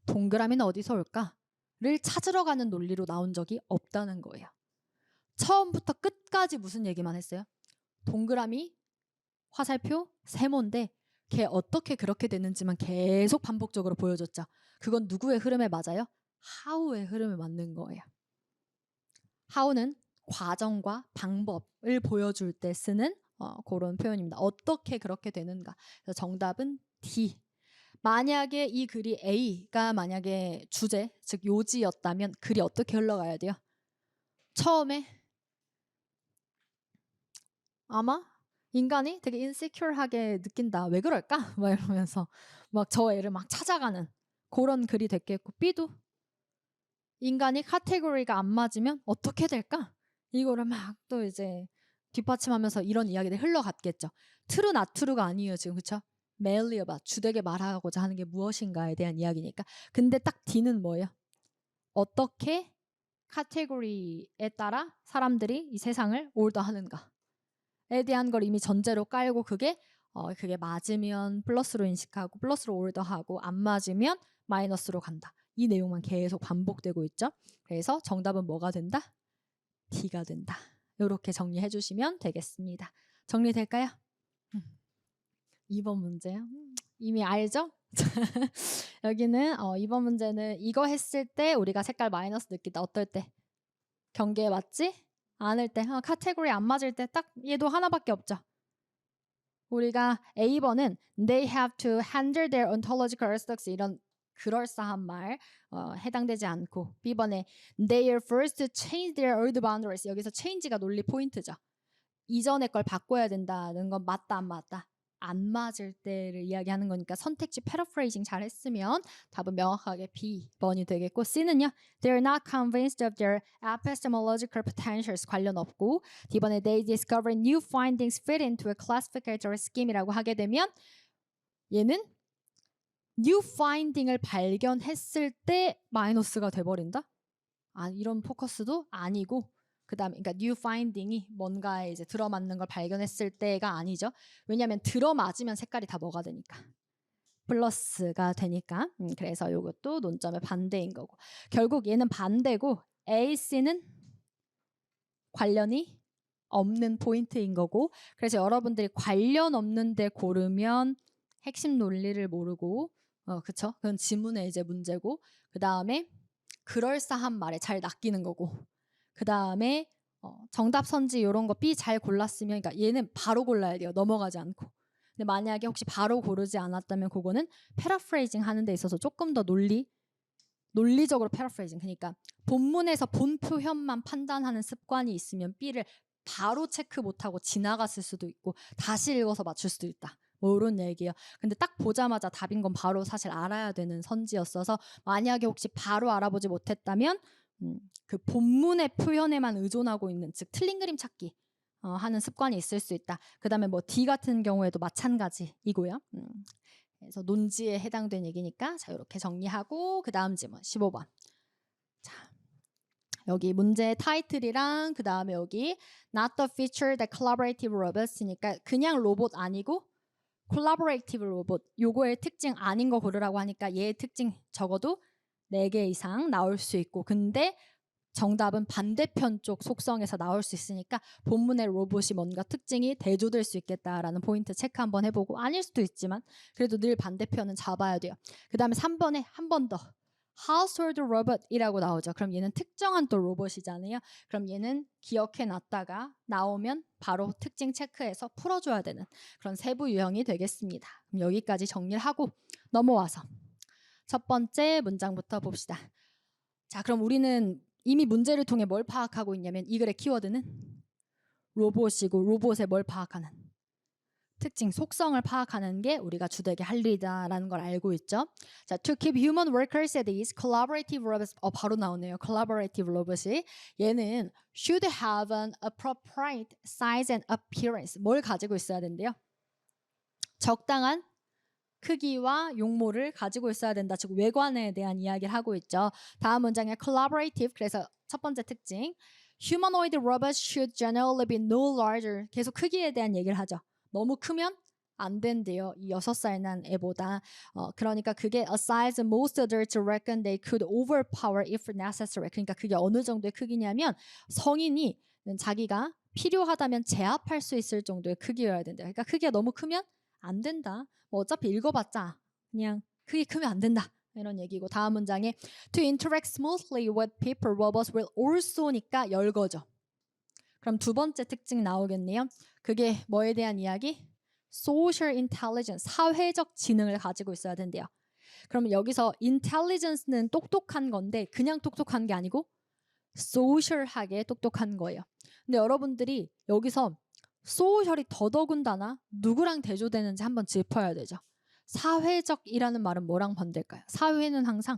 동그라미는 어디서 올까?를 찾으러 가는 논리로 나온 적이 없다는 거예요. 처음부터 끝까지 무슨 얘기만 했어요? 동그라미, 화살표, 세모인데 걔 어떻게 그렇게 됐는지만 계속 반복적으로 보여줬죠. 그건 누구의 흐름에 맞아요? how의 흐름에 맞는 거예요. how는 과정과 방법을 보여줄 때 쓰는 그런 표현입니다. 어떻게 그렇게 되는가. 그래서 정답은 D. 만약에 이 글이 A가 만약에 주제, 즉 요지였다면 글이 어떻게 흘러가야 돼요? 처음에 아마 인간이 되게 인세큐어하게 느낀다. 왜 그럴까? 막 이러면서 막 저 애를 막 찾아가는 그런 글이 됐겠고 B도 인간이 카테고리가 안 맞으면 어떻게 될까? 이거를 막 또 이제 뒷받침하면서 이런 이야기들이 흘러갔겠죠. 트루 나트루가 아니에요 지금 그쵸? mainly about 주되게 말하고자 하는 게 무엇인가에 대한 이야기니까. 근데 딱 D는 뭐예요? 어떻게 카테고리에 따라 사람들이 이 세상을 올더하는가에 대한 걸 이미 전제로 깔고 그게 맞으면 플러스로 인식하고 플러스로 올더하고 안 맞으면 마이너스로 간다. 이 내용만 계속 반복되고 있죠. 그래서 정답은 뭐가 된다? D가 된다. 이렇게 정리해 주시면 되겠습니다. 정리될까요? 2번 문제요. 이미 알죠? 여기는 2번 문제는 이거 했을 때 우리가 색깔 마이너스 느끼다. 어떨 때? 경계에 맞지? 않을 때. 카테고리 안 맞을 때 딱 얘도 하나밖에 없죠. 우리가 A번은 they have to handle their ontological aspects 이런 그럴싸한 말 해당되지 않고 B번에 they are forced to change their old boundaries 여기서 change가 논리 포인트죠. 이전의 걸 바꿔야 된다는 건 맞다 안 맞다? 안 맞을 때를 이야기하는 거니까 선택지 패러프레이징 잘 했으면 답은 명확하게 B번이 되겠고 C는요. They're not convinced of their epistemological potentials 관련 없고 D번에 they discover new findings fit into a classificatory scheme이라고 하게 되면 얘는 new finding을 발견했을 때 마이너스가 돼버린다? 이런 포커스도 아니고 그 다음에 그러니까 new finding이 뭔가에 이제 들어맞는 걸 발견했을 때가 아니죠. 왜냐하면 들어맞으면 색깔이 다 뭐가 되니까 플러스가 되니까 그래서 이것도 논점의 반대인 거고 결국 얘는 반대고 A, C는 관련이 없는 포인트인 거고, 그래서 여러분들이 관련 없는데 고르면 핵심 논리를 모르고, 그쵸? 그건 지문의 이제 문제고, 그 다음에 그럴싸한 말에 잘 낚이는 거고, 그 다음에 정답 선지 이런 거 B 잘 골랐으면, 그러니까 얘는 바로 골라야 돼요. 넘어가지 않고. 근데 만약에 혹시 바로 고르지 않았다면 그거는 패러프레이징 하는 데 있어서 조금 더 논리적으로 패러프레이징, 그러니까 본문에서 본 표현만 판단하는 습관이 있으면 B를 바로 체크 못하고 지나갔을 수도 있고 다시 읽어서 맞출 수도 있다. 뭐 이런 얘기예요. 근데 딱 보자마자 답인 건 바로 사실 알아야 되는 선지였어서 만약에 혹시 바로 알아보지 못했다면 그 본문의 표현에만 의존하고 있는, 즉 틀린 그림 찾기 하는 습관이 있을 수 있다. 그 다음에 뭐 D 같은 경우에도 마찬가지이고요. 그래서 논지에 해당된 얘기니까 자 이렇게 정리하고 그 다음 질문 15번. 자 여기 문제 타이틀이랑 그 다음에 여기 not the feature that collaborative robots니까 그냥 로봇 아니고 collaborative 로봇 요거의 특징 아닌 거 고르라고 하니까 얘의 특징 적어도 4개 이상 나올 수 있고, 근데 정답은 반대편 쪽 속성에서 나올 수 있으니까 본문의 로봇이 뭔가 특징이 대조될 수 있겠다라는 포인트 체크 한번 해보고, 아닐 수도 있지만 그래도 늘 반대편은 잡아야 돼요. 그 다음에 3번에 한 번 더 household robot이라고 나오죠. 그럼 얘는 특정한 또 로봇이잖아요. 그럼 얘는 기억해 놨다가 나오면 바로 특징 체크해서 풀어줘야 되는 그런 세부 유형이 되겠습니다. 그럼 여기까지 정리를 하고 넘어와서 첫 번째 문장부터 봅시다. 자, 그럼 우리는 이미 문제를 통해 뭘 파악하고 있냐면 이 글의 키워드는 로봇이고, 로봇의 뭘 파악하는 특징, 속성을 파악하는 게 우리가 주되게 할 일이다라는 걸 알고 있죠. 자, to keep human workers at ease, collaborative robots, 바로 나오네요. collaborative robot이 얘는 should have an appropriate size and appearance. 뭘 가지고 있어야 된대요? 적당한 크기와 용모를 가지고 있어야 된다. 즉 외관에 대한 이야기를 하고 있죠. 다음 문장에 collaborative, 그래서 첫 번째 특징 humanoid robots should generally be no larger. 계속 크기에 대한 얘기를 하죠. 너무 크면 안 된대요. 이 6살 난 애보다. 그러니까 그게 a size most adults reckon they could overpower if necessary. 그러니까 그게 어느 정도의 크기냐면 성인이 자기가 필요하다면 제압할 수 있을 정도의 크기여야 된대요. 그러니까 크기가 너무 크면 안 된다. 뭐 어차피 읽어봤자 그냥 크게 크면 안 된다. 이런 얘기고, 다음 문장에 to interact smoothly with people, robots will also니까 열거죠. 그럼 두 번째 특징 나오겠네요. 그게 뭐에 대한 이야기? social intelligence, 사회적 지능을 가지고 있어야 된대요. 그럼 여기서 intelligence는 똑똑한 건데 그냥 똑똑한 게 아니고 social하게 똑똑한 거예요. 근데 여러분들이 여기서 소셜이 더더군다나 누구랑 대조되는지 한번 짚어야 되죠. 사회적이라는 말은 뭐랑 반대일까요? 사회는 항상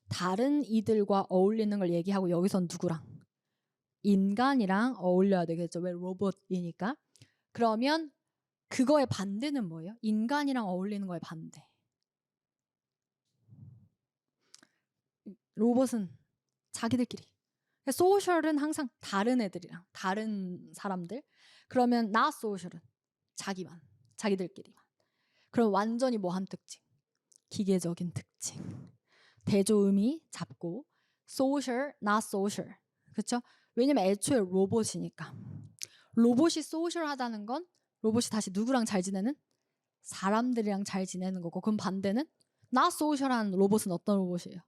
다른 이들과 어울리는 걸 얘기하고 여기선 누구랑? 인간이랑 어울려야 되겠죠. 왜? 로봇이니까. 그러면 그거의 반대는 뭐예요? 인간이랑 어울리는 거의 반대. 로봇은 자기들끼리. 소셜은 항상 다른 애들이랑 다른 사람들. 그러면 not social은 자기만, 자기들끼리만. 그럼 완전히 뭐한 특징? 기계적인 특징. 대조음이 잡고 social, not social. 그렇죠? 왜냐면 애초에 로봇이니까. 로봇이 소셜하다는 건 로봇이 다시 누구랑 잘 지내는? 사람들이랑 잘 지내는 거고, 그럼 반대는 not social한 로봇은 어떤 로봇이에요?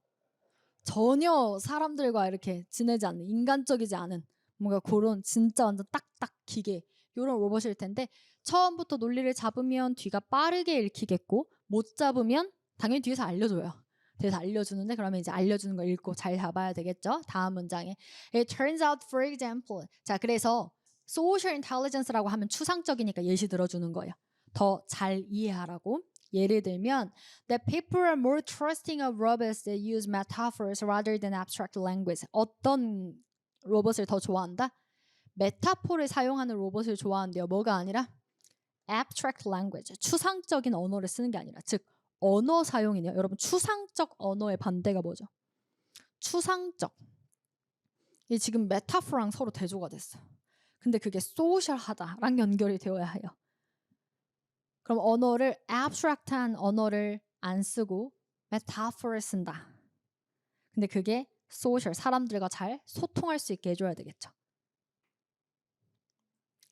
전혀 사람들과 이렇게 지내지 않는, 인간적이지 않은 뭔가 그런 진짜 완전 딱딱 기계 이런 로봇일 텐데, 처음부터 논리를 잡으면 뒤가 빠르게 읽히겠고 못 잡으면 당연히 뒤에서 알려줘요. 뒤에서 알려주는데 그러면 이제 알려주는 거 읽고 잘 잡아야 되겠죠. 다음 문장에 It turns out, for example. 자, 그래서 social intelligence라고 하면 추상적이니까 예시 들어주는 거예요. 더 잘 이해하라고. 예를 들면 that people are more trusting of robots that use metaphors rather than abstract language. 어떤 로봇을 더 좋아한다? 메타포를 사용하는 로봇을 좋아한대요. 뭐가 아니라 abstract language, 추상적인 언어를 쓰는 게 아니라, 즉 언어 사용이네요. 여러분, 추상적 언어의 반대가 뭐죠? 추상적. 이 지금 메타포랑 서로 대조가 됐어. 근데 그게 소셜하다랑 연결이 되어야 해요. 그럼 언어를 abstract한 언어를 안 쓰고 metaphor를 쓴다. 근데 그게 social, 사람들과 잘 소통할 수 있게 해줘야 되겠죠.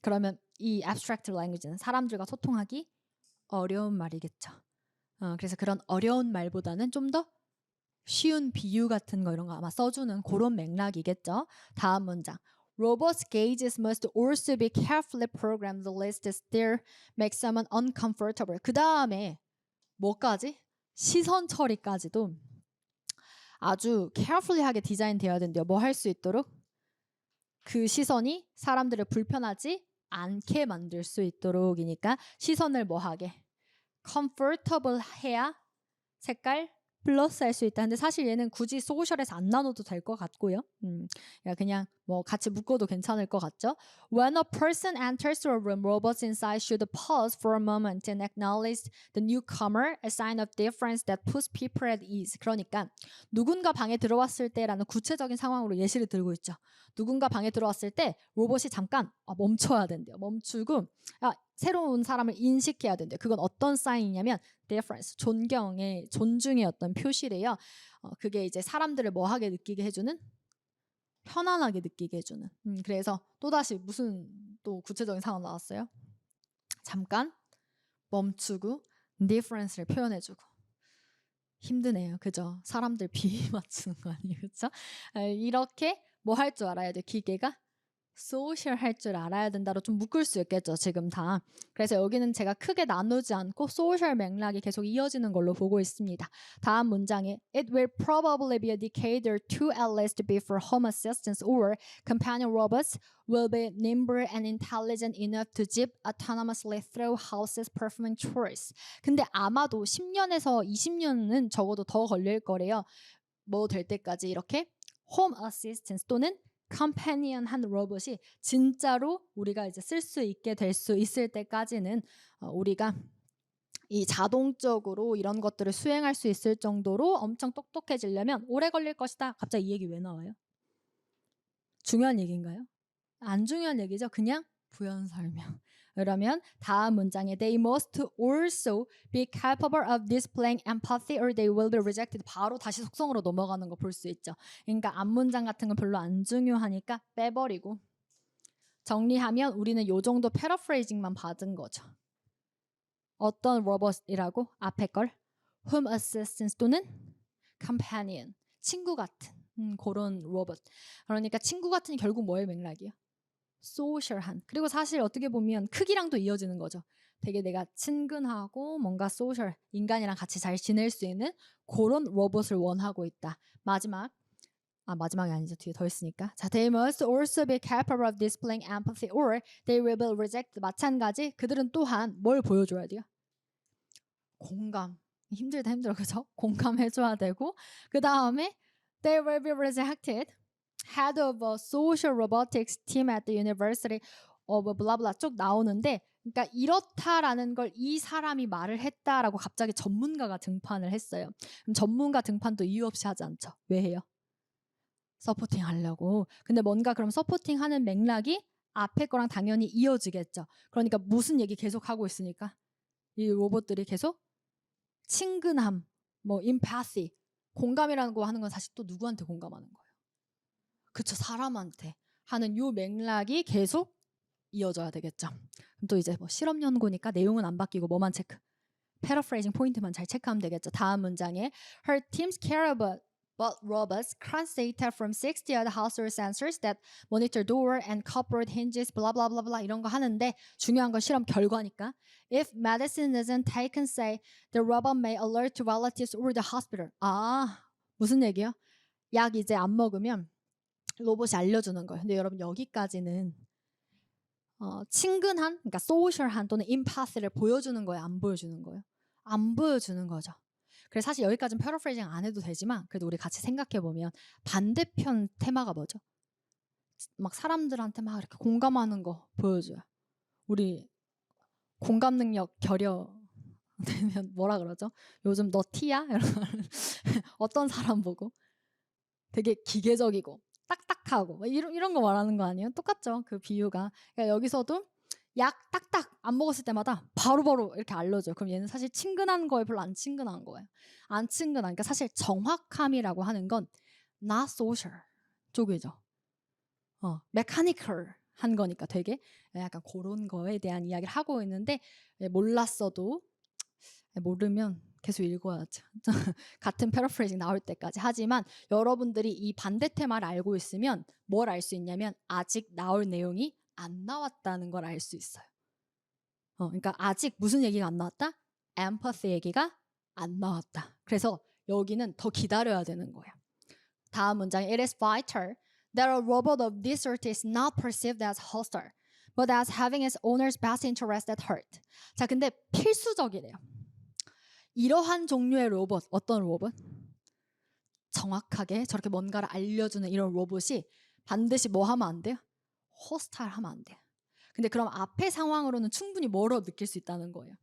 그러면 이 abstract language는 사람들과 소통하기 어려운 말이겠죠. 그래서 그런 어려운 말보다는 좀 더 쉬운 비유 같은 거 이런 거 아마 써주는 그런 맥락이겠죠. 다음 문장. Robots' gauges must also be carefully programmed lest there make someone uncomfortable. 그 다음에 뭐까지? 시선 처리까지도 아주 carefully하게 디자인되어야 된대요. 뭐 할 수 있도록? 그 시선이 사람들을 불편하지 않게 만들 수 있도록이니까 시선을 뭐하게? comfortable 해야 색깔 플러스 할 수 있다. 근데 사실 얘는 굳이 소셜에서 안 나눠도 될 것 같고요. 그냥 뭐 같이 묶어도 괜찮을 것 같죠? When a person enters a room, robots inside should pause for a moment and acknowledge the newcomer, a sign of difference that puts people at ease. 그러니까 누군가 방에 들어왔을 때라는 구체적인 상황으로 예시를 들고 있죠. 누군가 방에 들어왔을 때 로봇이 잠깐 멈춰야 된대요. 멈추고 새로운 사람을 인식해야 된대요. 그건 어떤 사인이냐면 difference, 존중의 어떤 표시래요. 그게 이제 사람들을 뭐하게 느끼게 해주는? 편안하게 느끼게 해주는. 그래서 또다시 무슨 또 구체적인 상황 나왔어요? 잠깐 멈추고 difference를 표현해주고. 힘드네요. 그죠? 사람들 비위 맞추는 거 아니에요? 그죠? 이렇게 뭐 할 줄 알아야 돼? 기계가? 소셜 할 줄 알아야 된다로 좀 묶을 수 있겠죠. 지금 다. 그래서 여기는 제가 크게 나누지 않고 소셜 맥락이 계속 이어지는 걸로 보고 있습니다. 다음 문장에 It will probably be a decade or two at least before home assistants or companion robots will be nimble and intelligent enough to zip autonomously through houses performing chores. 근데 아마도 10년에서 20년은 적어도 더 걸릴 거래요. 뭐 될 때까지 이렇게 홈 어시스턴트 또는 컴패니언한 로봇이 진짜로 우리가 이제 쓸 수 있게 될 수 있을 때까지는 우리가 이 자동적으로 이런 것들을 수행할 수 있을 정도로 엄청 똑똑해지려면 오래 걸릴 것이다. 갑자기 이 얘기 왜 나와요? 중요한 얘기인가요? 안 중요한 얘기죠. 그냥 부연 설명. 그러면 다음 문장에 They must also be capable of displaying empathy or they will be rejected. 바로 다시 속성으로 넘어가는 거 볼 수 있죠. 그러니까 앞문장 같은 건 별로 안 중요하니까 빼버리고 정리하면 우리는 요 정도 패러프레이징만 받은 거죠. 어떤 로봇이라고? 앞에 걸 Home Assistant 또는 Companion. 친구 같은 그런 로봇. 그러니까 친구 같은 결국 뭐의 맥락이야? 소셜한. 그리고 사실 어떻게 보면 크기랑도 이어지는 거죠. 되게 내가 친근하고 뭔가 소셜, 인간이랑 같이 잘 지낼 수 있는 그런 로봇을 원하고 있다. 마지막이 아니죠. 뒤에 더 있으니까. 자, they must also be capable of displaying empathy or they will be rejected. 마찬가지. 그들은 또한 뭘 보여줘야 돼요? 공감. 힘들다 힘들어. 그죠? 공감해줘야 되고 그 다음에 they will be rejected. Head of a social robotics team at the University of 블라블라 쭉 나오는데 그러니까 이렇다라는 걸 이 사람이 말을 했다라고 갑자기 전문가가 등판을 했어요. 그럼 전문가 등판도 이유 없이 하지 않죠. 왜 해요? 서포팅 하려고. 근데 뭔가 그럼 서포팅 하는 맥락이 앞에 거랑 당연히 이어지겠죠. 그러니까 무슨 얘기 계속 하고 있으니까 이 로봇들이 계속 친근함, 뭐 empathy, 공감이라는 거 하는 건 사실 또 누구한테 공감하는 거예요? 그쵸, 사람한테 하는 요 맥락이 계속 이어져야 되겠죠. 그럼 또 이제 뭐 실험 연구니까 내용은 안 바뀌고 뭐만 체크? 패러프레이징 포인트만 잘 체크하면 되겠죠. 다음 문장에 Her teams care about robots crunch data from 60 other household sensors that monitor door and cupboard hinges blah blah blah blah 이런 거 하는데 중요한 건 실험 결과니까 If medicine isn't taken, say, the robot may alert relatives or the hospital. 무슨 얘기요? 약 이제 안 먹으면 로봇이 알려주는 거예요. 근데 여러분 여기까지는 친근한, 그러니까 소셜한 또는 임파스를 보여주는 거예요? 안 보여주는 거예요? 안 보여주는 거죠. 그래서 사실 여기까지는 패러프레이징 안 해도 되지만 그래도 우리 같이 생각해보면 반대편 테마가 뭐죠? 막 사람들한테 막 이렇게 공감하는 거 보여줘요. 우리 공감 능력 결여 되면 뭐라 그러죠? 요즘 너 티야? 어떤 사람 보고 되게 기계적이고 딱딱하고 이런 거 말하는 거 아니에요? 똑같죠. 그 비유가. 그러니까 여기서도 약 딱딱 안 먹었을 때마다 바로바로 이렇게 알려줘요. 그럼 얘는 사실 친근한 거에 별로 안 친근한 거예요. 안 친근한. 그러니까 사실 정확함이라고 하는 건 not social 쪽이죠. mechanical 한 거니까 되게 약간 그런 거에 대한 이야기를 하고 있는데 몰랐어도 모르면 계속 읽어야죠. 같은 패러프레이징 나올 때까지. 하지만 여러분들이 이 반대 테마를 알고 있으면 뭘 알 수 있냐면 아직 나올 내용이 안 나왔다는 걸 알 수 있어요. 그러니까 아직 무슨 얘기가 안 나왔다? empathy 얘기가 안 나왔다. 그래서 여기는 더 기다려야 되는 거예요. 다음 문장에 It is vital that a robot of this sort is not perceived as hostile, but as having its owner's best interest at heart. 자, 근데 필수적이래요. 이러한 종류의 로봇, 어떤 로봇? 정확하게 저렇게 뭔가를 알려주는 이런 로봇이 반드시 뭐 하면 안 돼요? 호스타일 하면 안 돼요. 근데 그럼 앞의 상황으로는 충분히 뭐로 느낄 수 있다는 거예요.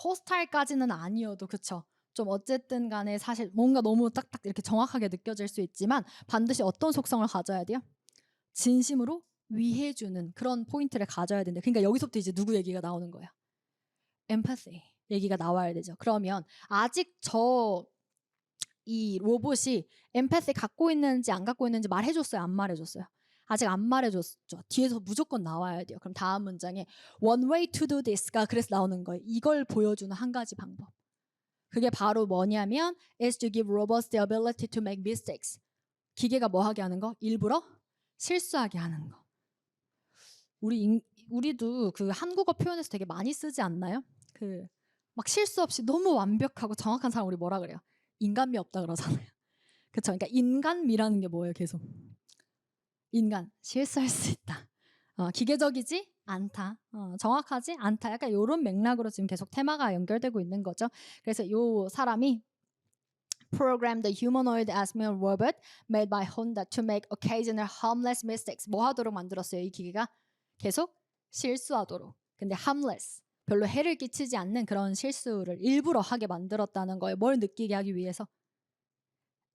호스타일까지는 아니어도 그쵸? 좀 어쨌든 간에 사실 뭔가 너무 딱딱 이렇게 정확하게 느껴질 수 있지만 반드시 어떤 속성을 가져야 돼요? 진심으로 위해주는 그런 포인트를 가져야 된다. 그러니까 여기서부터 이제 누구 얘기가 나오는 거예요? empathy 얘기가 나와야 되죠. 그러면 아직 이 로봇이 empathy 갖고 있는지 안 갖고 있는지 말해줬어요? 안 말해줬어요? 아직 안 말해줬죠. 뒤에서 무조건 나와야 돼요. 그럼 다음 문장에 one way to do this가 그래서 나오는 거예요. 이걸 보여주는 한 가지 방법. 그게 바로 뭐냐면 is to give robots the ability to make mistakes. 기계가 뭐 하게 하는 거? 일부러 실수하게 하는 거. 우리도 그 한국어 표현에서 되게 많이 쓰지 않나요? 그 막 실수 없이 너무 완벽하고 정확한 사람 우리 뭐라 그래요? 인간미 없다 그러잖아요. 그렇죠? 그러니까 인간미라는 게 뭐예요? 계속 인간 실수할 수 있다. 기계적이지 않다. 정확하지 않다. 약간 이런 맥락으로 지금 계속 테마가 연결되고 있는 거죠. 그래서 이 사람이 program the humanoid asthma robot made by Honda to make occasional harmless mistakes. 뭐 하도록 만들었어요? 이 기계가 계속 실수하도록. 근데 harmless 별로 해를 끼치지 않는 그런 실수를 일부러 하게 만들었다는 거예요. 뭘 느끼게 하기 위해서?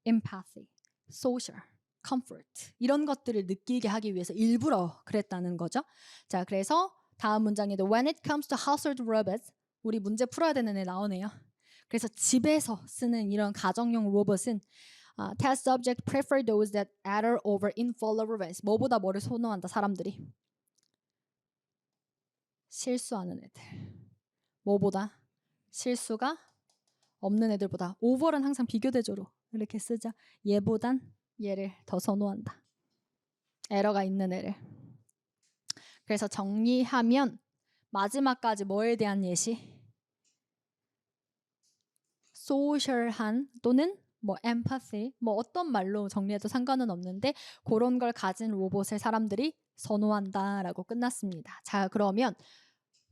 empathy, social, comfort 이런 것들을 느끼게 하기 위해서 일부러 그랬다는 거죠. 자, 그래서 다음 문장에도 when it comes to household robots 우리 문제 풀어야 되는 애 나오네요. 그래서 집에서 쓰는 이런 가정용 로봇은 test subject prefer those that adder over infallibility. 뭐보다 뭐를 선호한다 사람들이? 실수하는 애들. 뭐보다? 실수가 없는 애들보다. over는 항상 비교대조로 이렇게 쓰죠. 얘보단 얘를 더 선호한다. 에러가 있는 애를. 그래서 정리하면 마지막까지 뭐에 대한 예시? 소셜한 또는 뭐 empathy 뭐 어떤 말로 정리해도 상관은 없는데 그런 걸 가진 로봇을 사람들이 선호한다라고 끝났습니다. 자, 그러면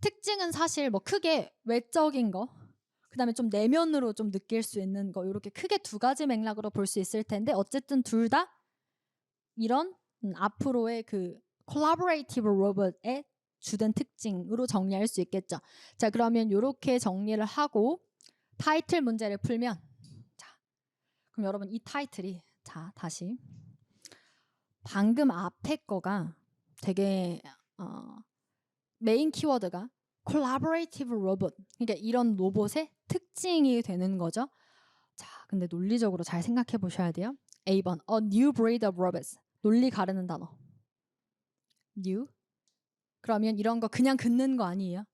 특징은 사실 뭐 크게 외적인 거 그다음에 좀 내면으로 좀 느낄 수 있는 거 이렇게 크게 두 가지 맥락으로 볼 수 있을 텐데 어쨌든 둘 다 이런 앞으로의 그 collaborative 로봇의 주된 특징으로 정리할 수 있겠죠. 자, 그러면 이렇게 정리를 하고 타이틀 문제를 풀면 자, 그럼 여러분 이 타이틀이 자, 다시 방금 앞에 거가 되게 메인 키워드가 collaborative robot 그러니까 이런 로봇의 특징이 되는 거죠. 자, 근데 논리적으로 잘 생각해 보셔야 돼요. A번 a new breed of robots 논리 가르는 단어 new 그러면 이런 거 그냥 긋는 거 아니에요.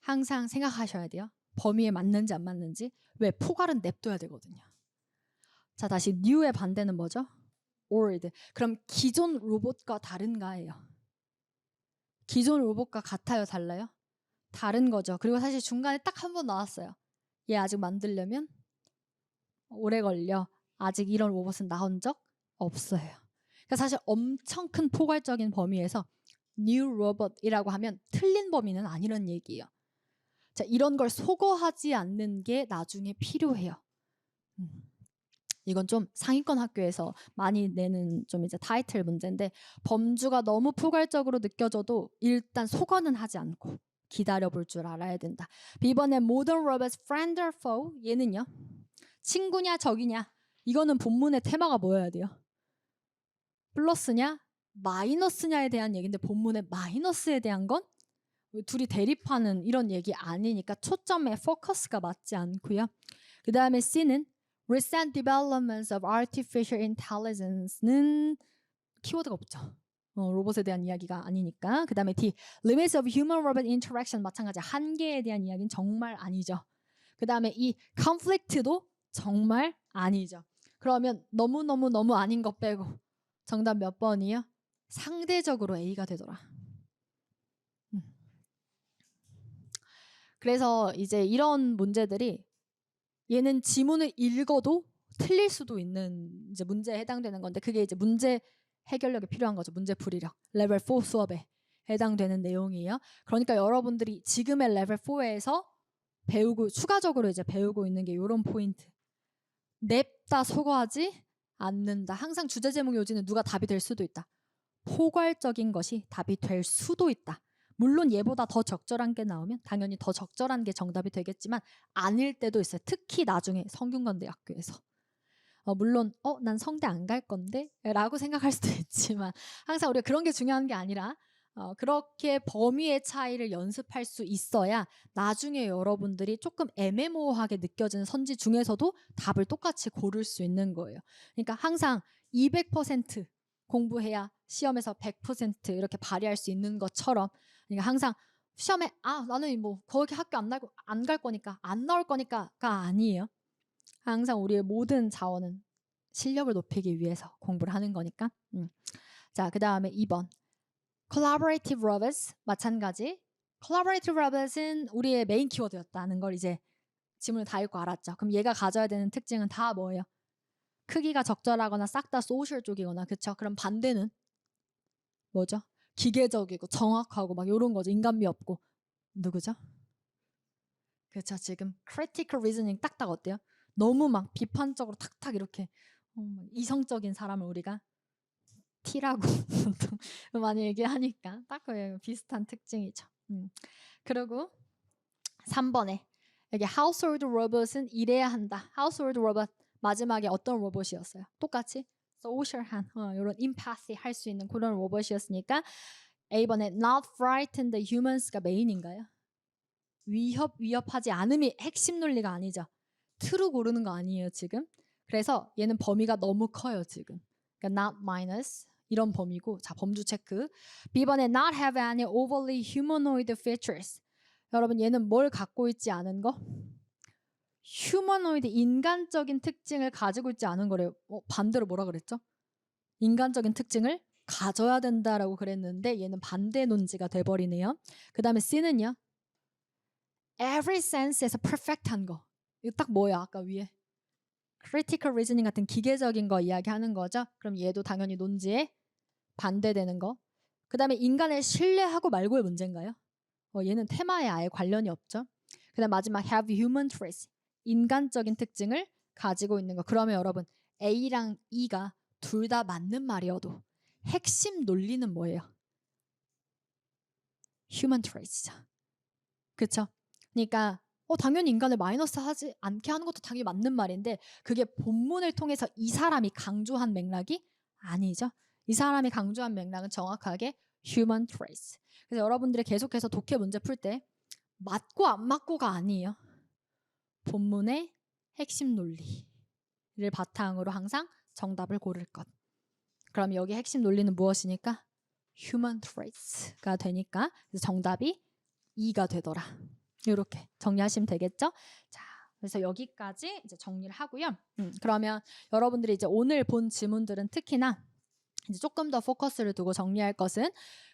항상 생각하셔야 돼요. 범위에 맞는지 안 맞는지. 왜? 포괄은 냅둬야 되거든요. 자, 다시 new의 반대는 뭐죠? old. 그럼 기존 로봇과 다른가예요. 기존 로봇과 같아요? 달라요? 다른 거죠. 그리고 사실 중간에 딱 한 번 나왔어요. 얘 아직 만들려면 오래 걸려. 아직 이런 로봇은 나온 적 없어요. 그러니까 사실 엄청 큰 포괄적인 범위에서 new robot이라고 하면 틀린 범위는 아니란 얘기예요. 자, 이런 걸 소거하지 않는 게 나중에 필요해요. 이건 좀 상위권 학교에서 많이 내는 좀 이제 타이틀 문제인데 범주가 너무 포괄적으로 느껴져도 일단 소거는 하지 않고 기다려볼 줄 알아야 된다. B번에 Modern Robots Friend or Foe 얘는요. 친구냐 적이냐 이거는 본문의 테마가 뭐여야 돼요? 플러스냐 마이너스냐에 대한 얘기인데 본문의 마이너스에 대한 건 둘이 대립하는 이런 얘기 아니니까 초점의 포커스가 맞지 않고요. 그 다음에 C는 Recent developments of artificial intelligence는 키워드가 없죠. 로봇에 대한 이야기가 아니니까. 그 다음에 D. Limits of human-robot interaction 마찬가지. 한계에 대한 이야기는 정말 아니죠. 그 다음에 이 conflict도 정말 아니죠. 그러면 너무 아닌 것 빼고 정답 몇 번이요? 상대적으로 A가 되더라. 그래서 이제 이런 문제들이 얘는 지문을 읽어도 틀릴 수도 있는 이제 문제에 해당되는 건데 그게 이제 문제 해결력이 필요한 거죠. 문제풀이력. 레벨 4 수업에 해당되는 내용이에요. 그러니까 여러분들이 지금의 레벨 4에서 배우고 추가적으로 이제 배우고 있는 게 이런 포인트. 냅다 소거하지 않는다. 항상 주제 제목 요지는 누가 답이 될 수도 있다. 포괄적인 것이 답이 될 수도 있다. 물론 얘보다 더 적절한 게 나오면 당연히 더 적절한 게 정답이 되겠지만 아닐 때도 있어요. 특히 나중에 성균관대학교에서. 물론 난 성대 안 갈 건데 라고 생각할 수도 있지만 항상 우리가 그런 게 중요한 게 아니라 그렇게 범위의 차이를 연습할 수 있어야 나중에 여러분들이 조금 애매모호하게 느껴지는 선지 중에서도 답을 똑같이 고를 수 있는 거예요. 그러니까 항상 200% 공부해야 시험에서 100% 이렇게 발휘할 수 있는 것처럼 그러니까 항상 시험에 나는 뭐 거기 학교 안 갈 거니까 안 나올 거니까가 아니에요. 항상 우리의 모든 자원은 실력을 높이기 위해서 공부를 하는 거니까. 자, 그 다음에 2번. Collaborative robots 마찬가지. Collaborative robots은 우리의 메인 키워드였다는 걸 이제 지문을 다 읽고 알았죠. 그럼 얘가 가져야 되는 특징은 다 뭐예요? 크기가 적절하거나 싹 다 소셜 쪽이거나 그쵸? 그럼 반대는 뭐죠? 기계적이고 정확하고 막 이런 거죠. 인간미 없고. 누구죠? 그렇죠. 지금 critical reasoning 딱딱 어때요? 너무 막 비판적으로 탁탁 이렇게 이성적인 사람을 우리가 T라고 많이 얘기하니까 딱 비슷한 특징이죠. 그리고 3번에 여기 household robot은 이래야 한다. household robot 마지막에 어떤 로봇이었어요? 똑같이 social한 이런 empathy 할 수 있는 그런 로봇이었으니까 A번에 not frighten the humans가 메인인가요? 위협하지 않음이 핵심 논리가 아니죠. true 고르는 거 아니에요 지금. 그래서 얘는 범위가 너무 커요 지금. 그러니까 not minus 이런 범위고 자 범주 체크. B번에 not have any overly humanoid features. 여러분 얘는 뭘 갖고 있지 않은 거? 휴머노이드 인간적인 특징을 가지고 있지 않은 거래요. 반대로 뭐라 그랬죠? 인간적인 특징을 가져야 된다라고 그랬는데 얘는 반대 논지가 돼버리네요. 그 다음에 C는요. Every sense에서 perfect한 거. 이거 딱 뭐야 아까 위에. critical reasoning 같은 기계적인 거 이야기하는 거죠. 그럼 얘도 당연히 논지에 반대되는 거. 그 다음에 인간을 신뢰하고 말고의 문제인가요? 얘는 테마에 아예 관련이 없죠. 그 다음 마지막 have human traits. 인간적인 특징을 가지고 있는 거. 그러면 여러분 A랑 E가 둘 다 맞는 말이어도 핵심 논리는 뭐예요? human traits죠. 그렇죠? 그러니까 당연히 인간을 마이너스 하지 않게 하는 것도 당연히 맞는 말인데 그게 본문을 통해서 이 사람이 강조한 맥락이 아니죠. 이 사람이 강조한 맥락은 정확하게 human traits. 그래서 여러분들이 계속해서 독해 문제 풀 때 맞고 안 맞고가 아니에요. 본문의 핵심 논리를 바탕으로 항상 정답을 고를 것. 그럼 여기 핵심 논리는 무엇이니까? human traits가 되니까 그래서 정답이 2가 되더라. 이렇게 정리하시면 되겠죠? 자, 그래서 여기까지 이제 정리를 하고요. 그러면 여러분들이 이제 오늘 본 지문들은 특히나 이제 조금 더 포커스를 두고 정리할 것은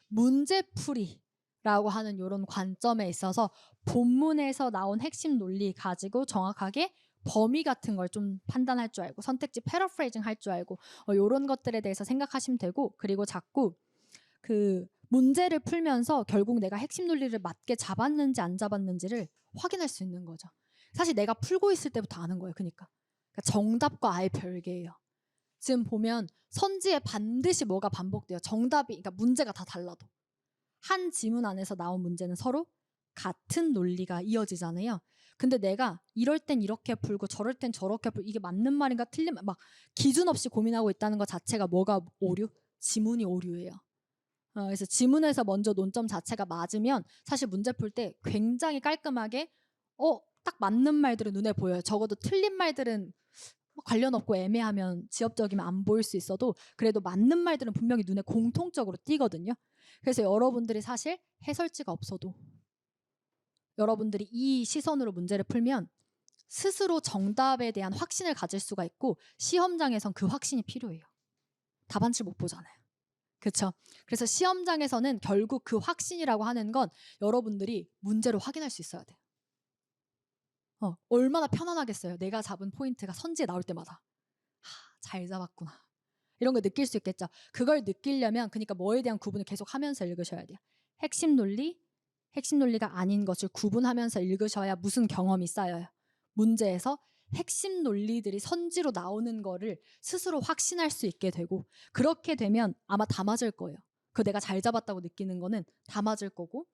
문제풀이라고 하는 이런 관점에 있어서 본문에서 나온 핵심 논리 가지고 정확하게 범위 같은 걸 좀 판단할 줄 알고 선택지 패러프레이징 할 줄 알고 이런 것들에 대해서 생각하시면 되고 그리고 자꾸 그 문제를 풀면서 결국 내가 핵심 논리를 맞게 잡았는지 안 잡았는지를 확인할 수 있는 거죠. 사실 내가 풀고 있을 때부터 아는 거예요. 그러니까 정답과 아예 별개예요. 지금 보면 선지에 반드시 뭐가 반복돼요. 정답이 그러니까 문제가 다 달라도 한 지문 안에서 나온 문제는 서로 같은 논리가 이어지잖아요. 근데 내가 이럴 땐 이렇게 풀고 저럴 땐 저렇게 풀고 이게 맞는 말인가 틀린 말 막 기준 없이 고민하고 있다는 것 자체가 뭐가 오류? 지문이 오류예요. 그래서 지문에서 먼저 논점 자체가 맞으면 사실 문제 풀 때 굉장히 깔끔하게 딱 맞는 말들은 눈에 보여요. 적어도 틀린 말들은 뭐 관련 없고 애매하면 지엽적이면 안 보일 수 있어도 그래도 맞는 말들은 분명히 눈에 공통적으로 띄거든요. 그래서 여러분들이 사실 해설지가 없어도 여러분들이 이 시선으로 문제를 풀면 스스로 정답에 대한 확신을 가질 수가 있고 시험장에선 그 확신이 필요해요. 답안지를 못 보잖아요. 그렇죠? 그래서 시험장에서는 결국 그 확신이라고 하는 건 여러분들이 문제로 확인할 수 있어야 돼요. 얼마나 편안하겠어요. 내가 잡은 포인트가 선지에 나올 때마다. 잘 잡았구나. 이런 거 느낄 수 있겠죠. 그걸 느끼려면 그러니까 뭐에 대한 구분을 계속 하면서 읽으셔야 돼요. 핵심 논리, 핵심 논리가 아닌 것을 구분하면서 읽으셔야 무슨 경험이 쌓여요. 문제에서 핵심 논리들이 선지로 나오는 거를 스스로 확신할 수 있게 되고 그렇게 되면 아마 다 맞을 거예요. 그 내가 잘 잡았다고 느끼는 거는 다 맞을 거고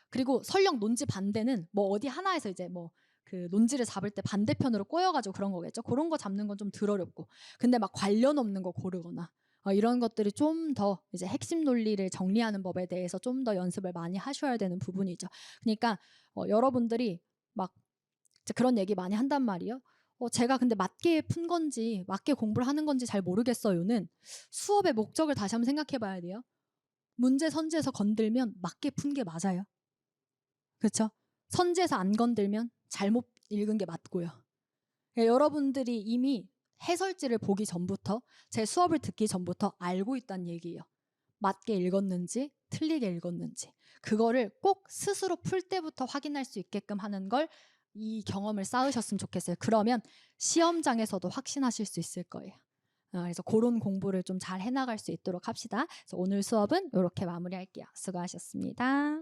그리고 설령 논지 반대는 뭐 어디 하나에서 이제 뭐 그 논지를 잡을 때 반대편으로 꼬여가지고 그런 거겠죠. 그런 거 잡는 건 좀 덜 어렵고 근데 막 관련 없는 거 고르거나 이런 것들이 좀 더 이제 핵심 논리를 정리하는 법에 대해서 좀 더 연습을 많이 하셔야 되는 부분이죠. 그러니까 여러분들이 막 그런 얘기 많이 한단 말이에요. 제가 근데 맞게 푼 건지 맞게 공부를 하는 건지 잘 모르겠어요는 수업의 목적을 다시 한번 생각해 봐야 돼요. 문제 선지에서 건들면 맞게 푼 게 맞아요. 그렇죠? 선지에서 안 건들면 잘못 읽은 게 맞고요. 여러분들이 이미 해설지를 보기 전부터 제 수업을 듣기 전부터 알고 있다는 얘기예요. 맞게 읽었는지 틀리게 읽었는지 그거를 꼭 스스로 풀 때부터 확인할 수 있게끔 하는 걸 이 경험을 쌓으셨으면 좋겠어요. 그러면 시험장에서도 확신하실 수 있을 거예요. 그래서 그런 공부를 좀 잘 해나갈 수 있도록 합시다. 그래서 오늘 수업은 이렇게 마무리할게요. 수고하셨습니다.